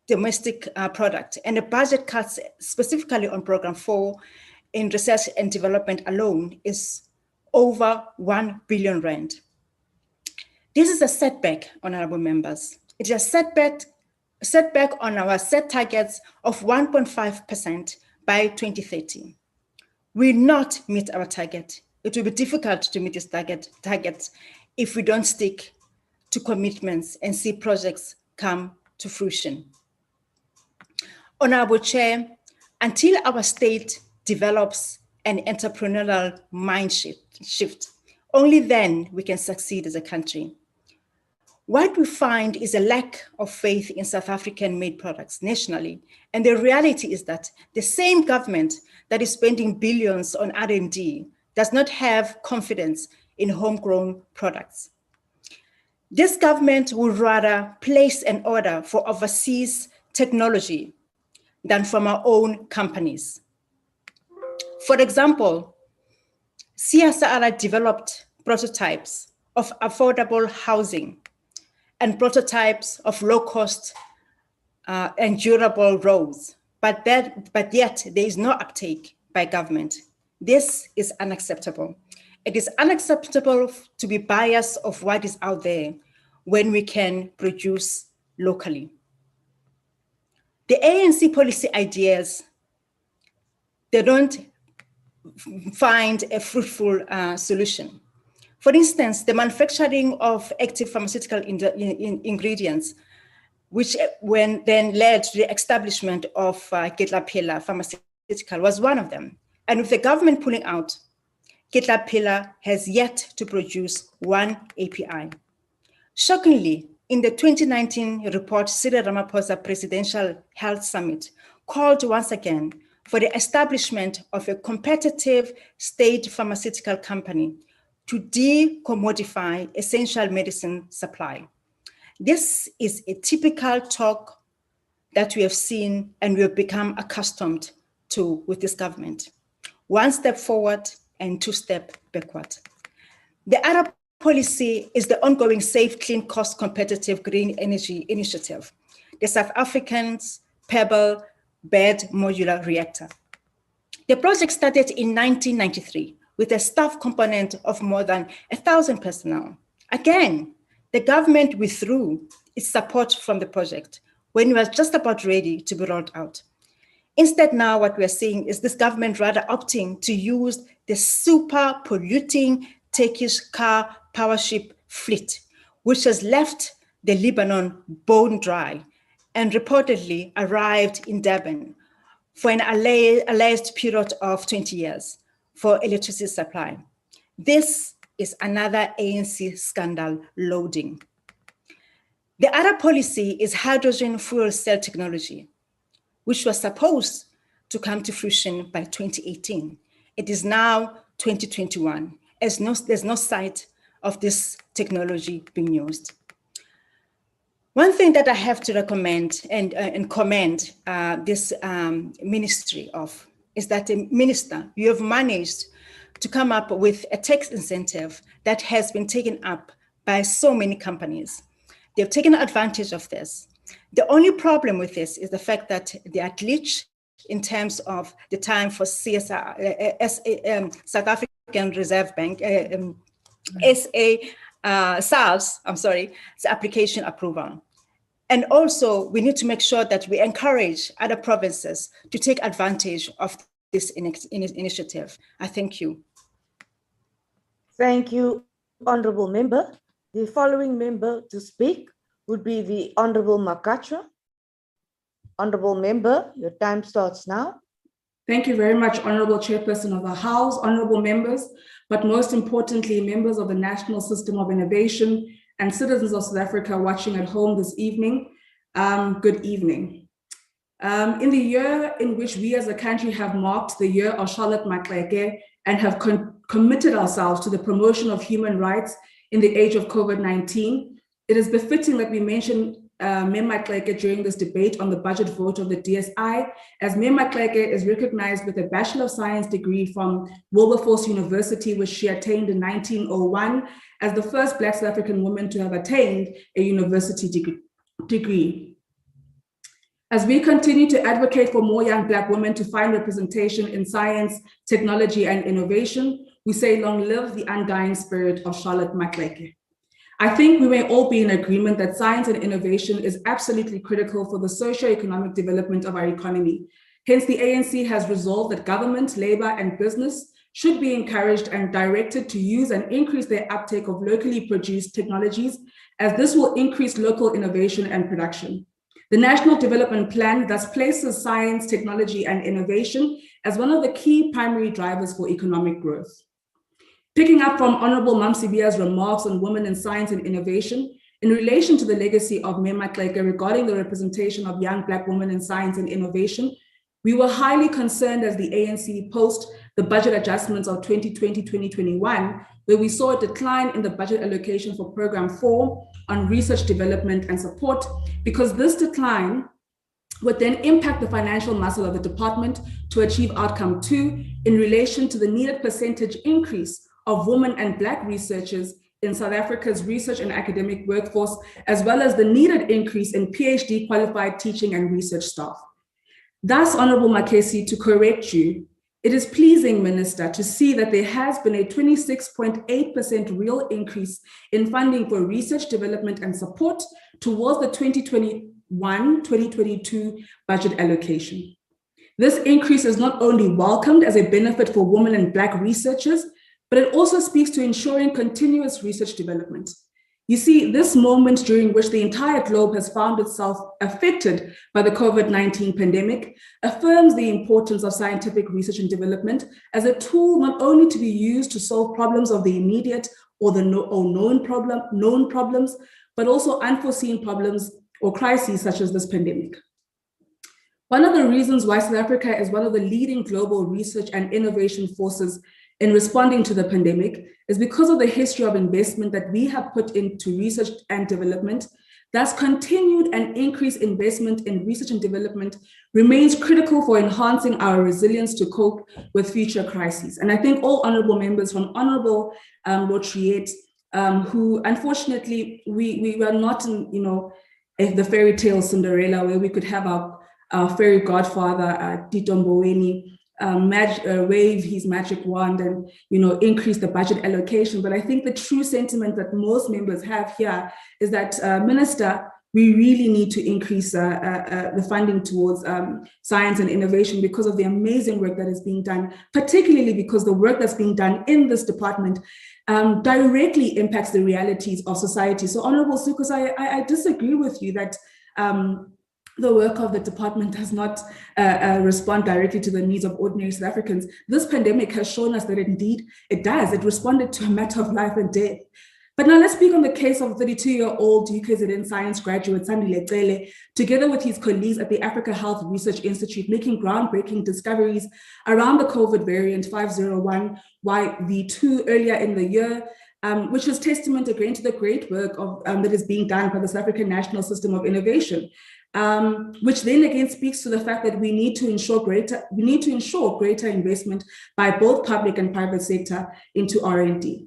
domestic product, and the budget cuts specifically on Program 4 in research and development alone is over 1 billion rand. This is a setback, honorable members. It is a setback on our set targets of 1.5% by 2030. We will not meet our target. It will be difficult to meet this target if we don't stick to commitments and see projects come to fruition. Honorable Chair, until our state develops an entrepreneurial mind shift, only then we can succeed as a country. What we find is a lack of faith in South African-made products nationally, and the reality is that the same government that is spending billions on R&D does not have confidence in homegrown products. This government would rather place an order for overseas technology than from our own companies. For example, CSR developed prototypes of affordable housing and prototypes of low-cost and durable roads, but yet there is no uptake by government. This is unacceptable. It is unacceptable to be biased of what is out there when we can produce locally. The ANC policy ideas, they don't find a fruitful solution. For instance, the manufacturing of active pharmaceutical ingredients, which then led to the establishment of Pebble Pharmaceutical, was one of them. And with the government pulling out, Pebble has yet to produce one API. Shockingly, in the 2019 report, Cyril Ramaphosa Presidential Health Summit called once again for the establishment of a competitive state pharmaceutical company to decommodify essential medicine supply. This is a typical talk that we have seen and we have become accustomed to with this government. One step forward and two steps backward. The other policy is the ongoing safe, clean, cost competitive green energy initiative, the South Africans Pebble bed modular reactor. The project started in 1993 with a staff component of more than 1,000 personnel. Again, the government withdrew its support from the project when it was just about ready to be rolled out. Instead, now what we're seeing is this government rather opting to use the super polluting Turkish car power ship fleet, which has left the Lebanon bone dry and reportedly arrived in Durban for an alleged period of 20 years for electricity supply. This is another ANC scandal loading. The other policy is hydrogen fuel cell technology, which was supposed to come to fruition by 2018. It is now 2021, as there's no sight of this technology being used. One thing that I have to recommend and commend this ministry of is that the minister, you have managed to come up with a tax incentive that has been taken up by so many companies. They've taken advantage of this. The only problem with this is the fact that they are glitched in terms of the time for CSR, South African Reserve Bank, SARS, application approval. And also, we need to make sure that we encourage other provinces to take advantage of this initiative. I thank you. Thank you, Honourable Member. The following member to speak would be the Honourable Makatra. Honourable Member, your time starts now. Thank you very much, Honourable Chairperson of the House, Honourable Members, but most importantly, members of the National System of Innovation and citizens of South Africa watching at home this evening. Good evening. In the year in which we as a country have marked the year of Charlotte Maxeke and have committed ourselves to the promotion of human rights in the age of COVID-19, it is befitting that we mention Mem Maxeke during this debate on the budget vote of the DSI, as Mem Maxeke is recognized with a Bachelor of Science degree from Wilberforce University, which she attained in 1901 as the first Black South African woman to have attained a university degree. As we continue to advocate for more young Black women to find representation in science, technology, and innovation, we say long live the undying spirit of Charlotte Maxeke. I think we may all be in agreement that science and innovation is absolutely critical for the socio-economic development of our economy. Hence, the ANC has resolved that government, labor, and business should be encouraged and directed to use and increase their uptake of locally produced technologies, as this will increase local innovation and production. The National Development Plan thus places science, technology, and innovation as one of the key primary drivers for economic growth. Picking up from Honorable Mamsibia's remarks on women in science and innovation, in relation to the legacy of Mem Maxeke regarding the representation of young Black women in science and innovation, we were highly concerned as the ANC post the budget adjustments of 2020-2021, where we saw a decline in the budget allocation for Program 4 on research, development, and support, because this decline would then impact the financial muscle of the department to achieve outcome 2 in relation to the needed percentage increase of women and Black researchers in South Africa's research and academic workforce, as well as the needed increase in PhD qualified teaching and research staff. Thus, Honorable Makesi, to correct you, it is pleasing, Minister, to see that there has been a 26.8% real increase in funding for research, development, and support towards the 2021-2022 budget allocation. This increase is not only welcomed as a benefit for women and Black researchers, but it also speaks to ensuring continuous research development. You see, this moment during which the entire globe has found itself affected by the COVID-19 pandemic affirms the importance of scientific research and development as a tool not only to be used to solve problems of the immediate or the known problems, but also unforeseen problems or crises such as this pandemic. One of the reasons why South Africa is one of the leading global research and innovation forces in responding to the pandemic is because of the history of investment that we have put into research and development. Thus, continued and increased investment in research and development remains critical for enhancing our resilience to cope with future crises. And I think all honorable members, from Honorable Lord Triet, who unfortunately we were not in, the fairy tale Cinderella, where we could have our fairy godfather, Tito Mboweni, wave his magic wand and increase the budget allocation. But I think the true sentiment that most members have here is that, Minister, we really need to increase the funding towards science and innovation because of the amazing work that is being done, particularly because the work that's being done in this department directly impacts the realities of society. So Honorable Sukus, I disagree with you that the work of the department does not respond directly to the needs of ordinary South Africans. This pandemic has shown us that indeed it does. It responded to a matter of life and death. But now let's speak on the case of 32-year-old UKZN science graduate Sandile Cele, together with his colleagues at the Africa Health Research Institute, making groundbreaking discoveries around the COVID variant 501YV2 earlier in the year, which is testament again to the great work that is being done by the South African National System of Innovation. Which then again speaks to the fact that we need to ensure greater investment by both public and private sector into R&D.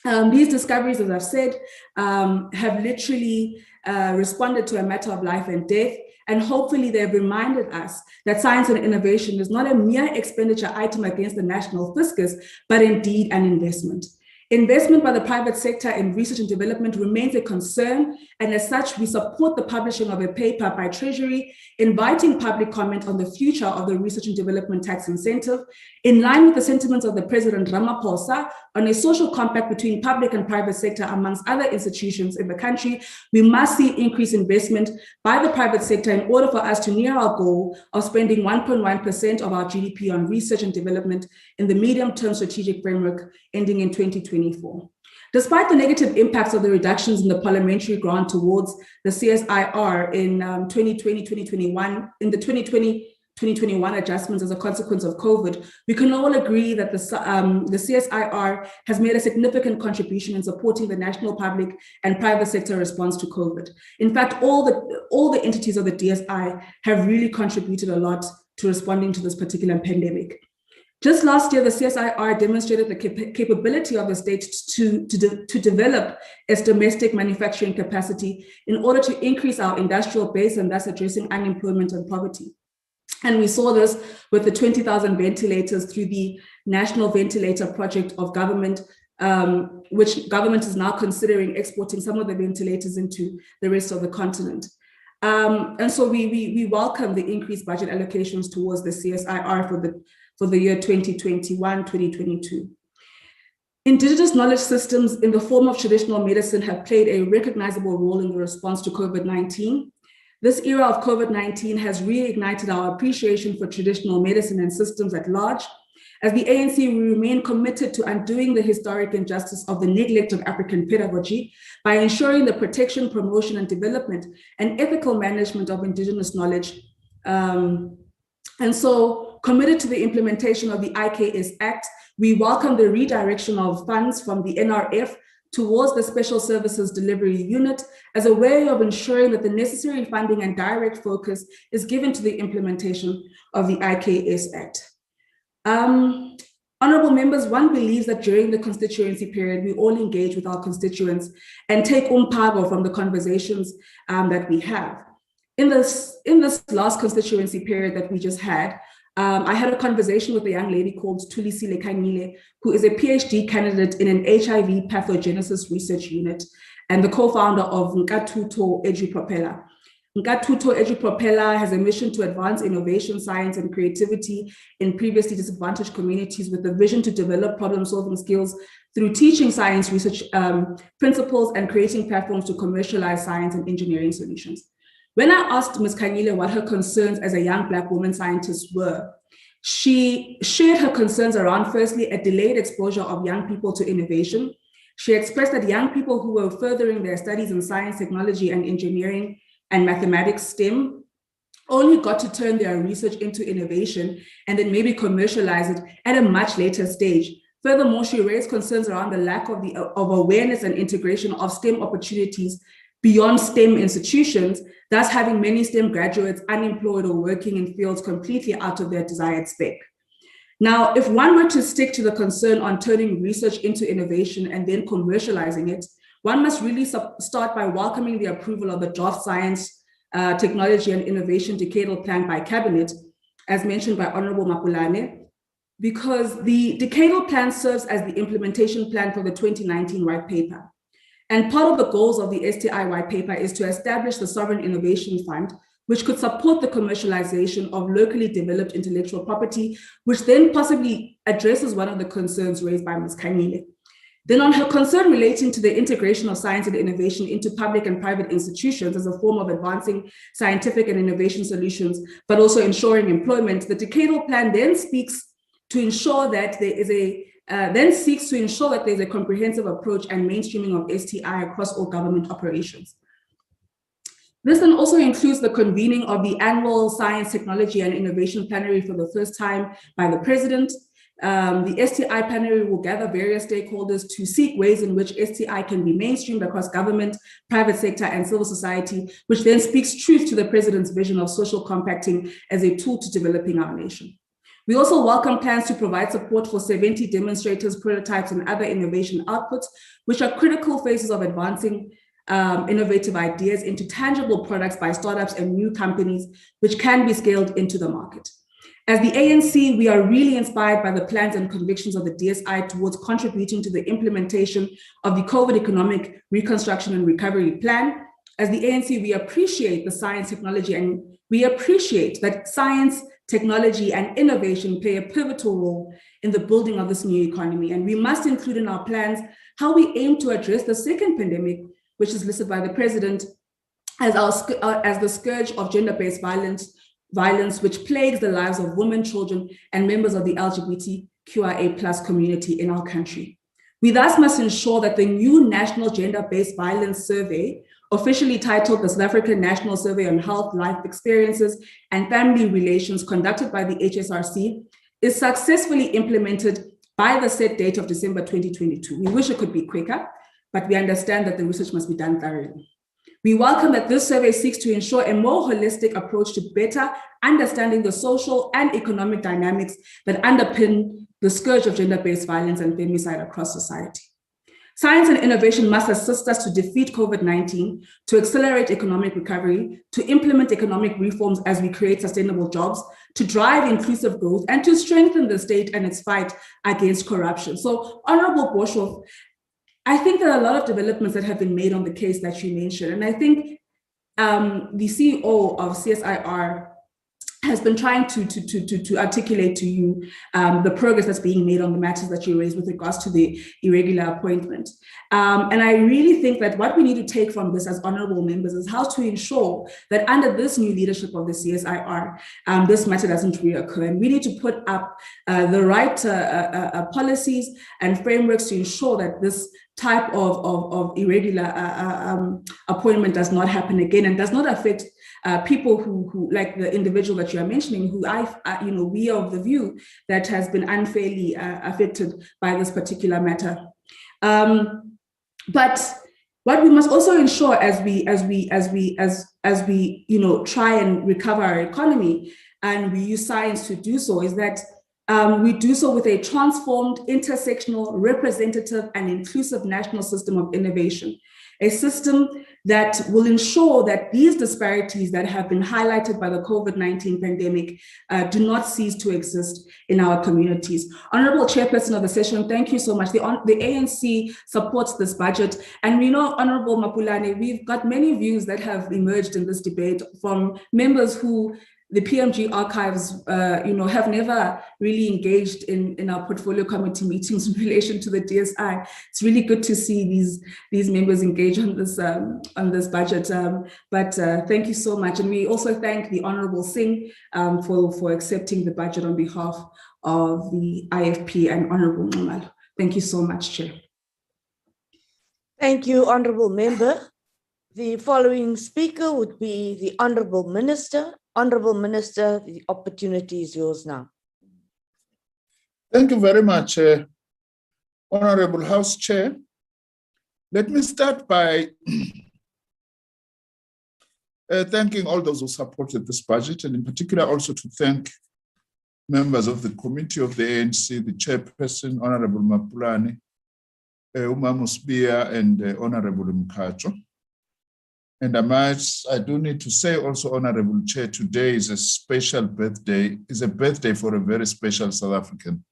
These discoveries, as I've said, have literally responded to a matter of life and death, and hopefully they've reminded us that science and innovation is not a mere expenditure item against the national fiscus, but indeed an investment. Investment by the private sector in research and development remains a concern, and as such, we support the publishing of a paper by Treasury inviting public comment on the future of the research and development tax incentive, in line with the sentiments of the President Ramaphosa on a social compact between public and private sector amongst other institutions in the country. We must see increased investment by the private sector in order for us to near our goal of spending 1.1% of our GDP on research and development in the medium-term strategic framework ending in 2024. Despite the negative impacts of the reductions in the parliamentary grant towards the CSIR in 2020-2021, in the 2020-2021 adjustments as a consequence of COVID, we can all agree that the CSIR has made a significant contribution in supporting the national public and private sector response to COVID. In fact, all the entities of the DSI have really contributed a lot to responding to this particular pandemic. Just last year, the CSIR demonstrated the capability of the state to develop its domestic manufacturing capacity in order to increase our industrial base and thus addressing unemployment and poverty. And we saw this with the 20,000 ventilators through the National Ventilator Project of Government, which government is now considering exporting some of the ventilators into the rest of the continent. And so we welcome the increased budget allocations towards the CSIR for the year 2021-2022. Indigenous knowledge systems in the form of traditional medicine have played a recognizable role in the response to COVID-19. This era of COVID-19 has reignited our appreciation for traditional medicine and systems at large. As the ANC, we remain committed to undoing the historic injustice of the neglect of African pedagogy by ensuring the protection, promotion, and development and ethical management of indigenous knowledge. And so, committed to the implementation of the IKS Act, we welcome the redirection of funds from the NRF towards the Special Services Delivery Unit as a way of ensuring that the necessary funding and direct focus is given to the implementation of the IKS Act. Honorable members, one believes that during the constituency period, we all engage with our constituents and take umpago from the conversations that we have. In this last constituency period that we just had, I had a conversation with a young lady called Tulisile Kanyile, who is a PhD candidate in an HIV pathogenesis research unit and the co-founder of Nkatuto EduPropeller. Nkatuto EduPropeller has a mission to advance innovation, science, and creativity in previously disadvantaged communities with the vision to develop problem-solving skills through teaching science research principles and creating platforms to commercialize science and engineering solutions. When I asked Ms. Kanyile what her concerns as a young Black woman scientist were, she shared her concerns around, firstly, a delayed exposure of young people to innovation. She expressed that young people who were furthering their studies in science, technology, and engineering and mathematics STEM only got to turn their research into innovation and then maybe commercialize it at a much later stage. Furthermore, she raised concerns around the lack of awareness and integration of STEM opportunities beyond STEM institutions, thus having many STEM graduates unemployed or working in fields completely out of their desired spec. Now, if one were to stick to the concern on turning research into innovation and then commercializing it, one must really start by welcoming the approval of the Draft Science, Technology and Innovation Decadal Plan by Cabinet, as mentioned by Honorable Mapulane, because the Decadal Plan serves as the implementation plan for the 2019 White Paper. And part of the goals of the STI White Paper is to establish the Sovereign Innovation Fund, which could support the commercialization of locally developed intellectual property, which then possibly addresses one of the concerns raised by Ms. Kanyile. Then on her concern relating to the integration of science and innovation into public and private institutions as a form of advancing scientific and innovation solutions, but also ensuring employment, the Decadal Plan then seeks to ensure that there's a comprehensive approach and mainstreaming of STI across all government operations. This then also includes the convening of the annual Science, Technology and Innovation Plenary for the first time by the President. The STI Plenary will gather various stakeholders to seek ways in which STI can be mainstreamed across government, private sector and civil society, which then speaks truth to the President's vision of social compacting as a tool to developing our nation. We also welcome plans to provide support for 70 demonstrators, prototypes, and other innovation outputs, which are critical phases of advancing innovative ideas into tangible products by startups and new companies, which can be scaled into the market. As the ANC, we are really inspired by the plans and convictions of the DSI towards contributing to the implementation of the COVID Economic Reconstruction and Recovery Plan. As the ANC, we appreciate the science, technology, and we appreciate that science, technology, and innovation play a pivotal role in the building of this new economy. And we must include in our plans how we aim to address the second pandemic, which is listed by the President as the scourge of gender-based violence, which plagues the lives of women, children, and members of the LGBTQIA+ community in our country. We thus must ensure that the new National Gender-Based Violence Survey, officially titled the South African National Survey on Health, Life Experiences, and Family Relations, conducted by the HSRC, is successfully implemented by the set date of December 2022. We wish it could be quicker, but we understand that the research must be done thoroughly. We welcome that this survey seeks to ensure a more holistic approach to better understanding the social and economic dynamics that underpin the scourge of gender-based violence and femicide across society. Science and innovation must assist us to defeat COVID-19, to accelerate economic recovery, to implement economic reforms as we create sustainable jobs, to drive inclusive growth, and to strengthen the state and its fight against corruption. So, Honorable Boshoff, I think there are a lot of developments that have been made on the case that you mentioned. And I think the CEO of CSIR has been trying to articulate to you the progress that's being made on the matters that you raised with regards to the irregular appointment. And I really think that what we need to take from this as honorable members is how to ensure that under this new leadership of the CSIR, this matter doesn't reoccur. And we need to put up the right policies and frameworks to ensure that this type of irregular appointment does not happen again and does not affect people who, like the individual that you are mentioning, who we are of the view that has been unfairly affected by this particular matter. But what we must also ensure as we try and recover our economy, and we use science to do so, is that we do so with a transformed, intersectional, representative, and inclusive national system of innovation, a system that will ensure that these disparities that have been highlighted by the COVID-19 pandemic do not cease to exist in our communities. Honorable Chairperson of the session, thank you so much. The ANC supports this budget. And we know, Honorable Mapulane, we've got many views that have emerged in this debate from members who the PMG archives, have never really engaged in our portfolio committee meetings in relation to the DSI. It's really good to see these members engage on this budget. But thank you so much, and we also thank the Honourable Singh for accepting the budget on behalf of the IFP and Honourable Nxumalo. Thank you so much, Chair. Thank you, Honourable Member. The following speaker would be the Honourable Minister. Honourable Minister, the opportunity is yours now. Thank you very much, Honourable House Chair. Let me start by thanking all those who supported this budget, and in particular also to thank members of the Committee of the ANC, the Chairperson, Honourable Mapulane, Umamusbia, and Honourable Mkhacho. And I do need to say also, Honourable Chair, today is a special birthday, is a birthday for a very special South African,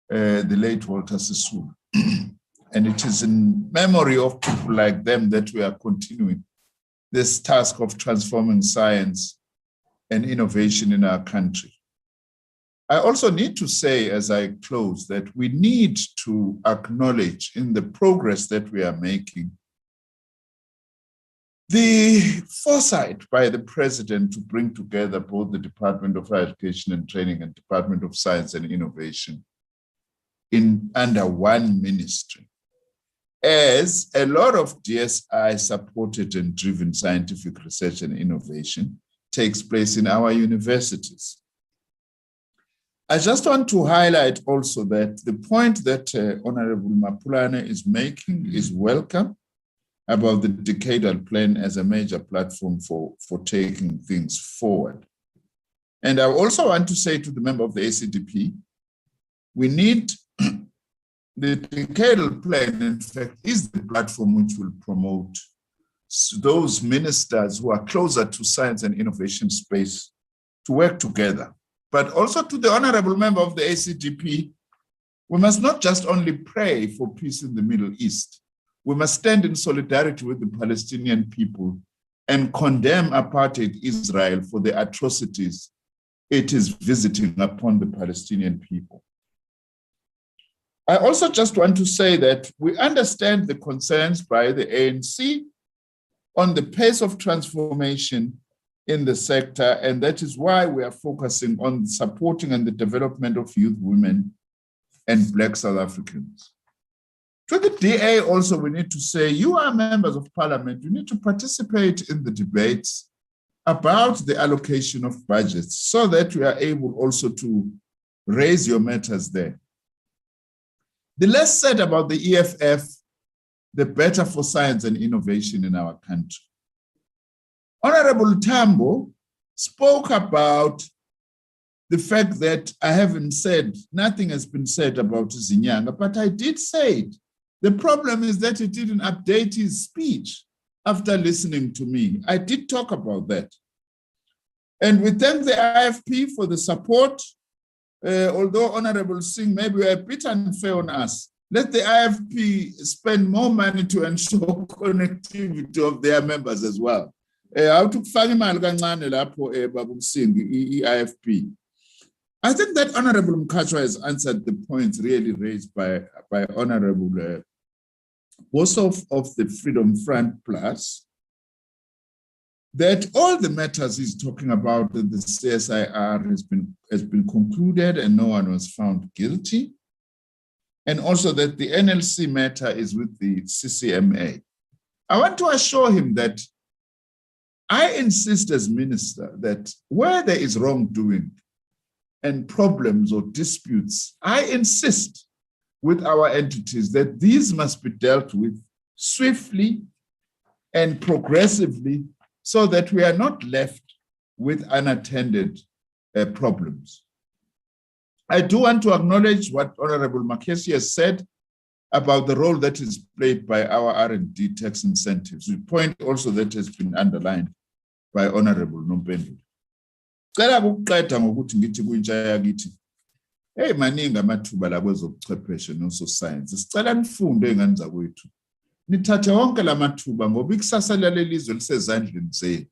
the late Walter Sisulu. And it is in memory of people like them that we are continuing this task of transforming science and innovation in our country. I also need to say, as I close, that we need to acknowledge in the progress that we are making the foresight by the President to bring together both the Department of Higher Education and Training and Department of Science and Innovation under one ministry, as a lot of DSI supported and driven scientific research and innovation takes place in our universities. I just want to highlight also that the point that Honorable Mapulane is making is welcome, about the decadal plan as a major platform for taking things forward. And I also want to say to the member of the ACDP, we need the decadal plan, in fact, is the platform which will promote those ministers who are closer to science and innovation space to work together. But also to the honorable member of the ACDP, we must not just only pray for peace in the Middle East. We must stand in solidarity with the Palestinian people and condemn apartheid Israel for the atrocities it is visiting upon the Palestinian people. I also just want to say that we understand the concerns by the ANC on the pace of transformation in the sector, and that is why we are focusing on supporting and the development of youth, women, and Black South Africans. To the DA also, we need to say, you are members of parliament, you need to participate in the debates about the allocation of budgets so that we are able also to raise your matters there. The less said about the EFF, the better for science and innovation in our country. Honorable Tambo spoke about the fact that I haven't said, nothing has been said about Zinyanga, but I did say it. The problem is that he didn't update his speech after listening to me. I did talk about that. And we thank the IFP for the support, although Honorable Singh, maybe we're a bit unfair on us. Let the IFP spend more money to ensure connectivity of their members as well. How to IFP. I think that Honorable Mkhatshwa has answered the points really raised by Honorable also of the Freedom Front Plus, that all the matters he's talking about in the CSIR has been concluded and no one was found guilty. And also that the NLC matter is with the CCMA. I want to assure him that I insist as minister that where there is wrongdoing and problems or disputes, I insist with our entities that these must be dealt with swiftly and progressively so that we are not left with unattended problems. I do want to acknowledge what Honorable Makesi has said about the role that is played by our R&D tax incentives, a point also that has been underlined by Honorable Nompendu. Hey, maningi amathuba la kwezobuchwepheshe noso-science. Sicela nifunde ey'ngane zakwethu. Nithathe wonke la mathuba ngoba ikusasa laleli lizwe lisezandleni zenu.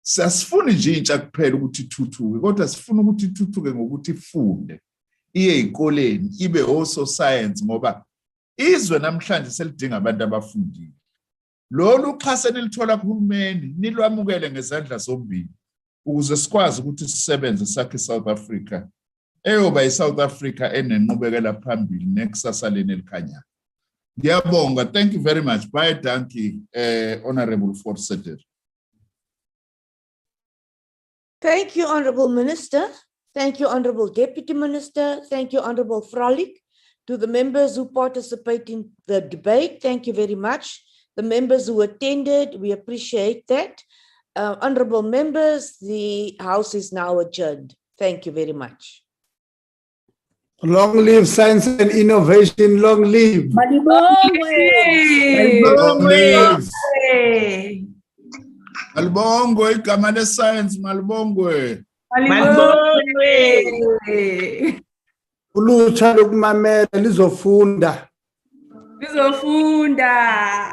Sasifuni nje intsha kuphela ukuthi ithuthuke, kodwa sifuna ukuthi ithuthuke ngokuthi ifunde. Iye ey'koleni, ibe oso-science ngoba izwe namhlanje selidinga abantu abafundile. Lolu uxhaso enilithola kuhulumeni nilwamukele ngezandla zombili ukuze sikwazi ukuthi sisebenze sakhe South Africa. Eyoba South Africa enenqubekela phambili nekusasa leni elikhanyayo. Ngiyabonga. Thank you very much. Bye, Dankie, Honorable Forsetter. Thank you, Honorable Minister. Thank you, Honorable Deputy Minister. Thank you, Honorable Frolik. To the members who participate in the debate, thank you very much. The members who attended, we appreciate that. Honorable members, the House is now adjourned. Thank you very much. Long live science and innovation, long live. Malibongwe, igama le-science, malibongwe. Ulutsha lokumamela lizofunda. Lizofunda.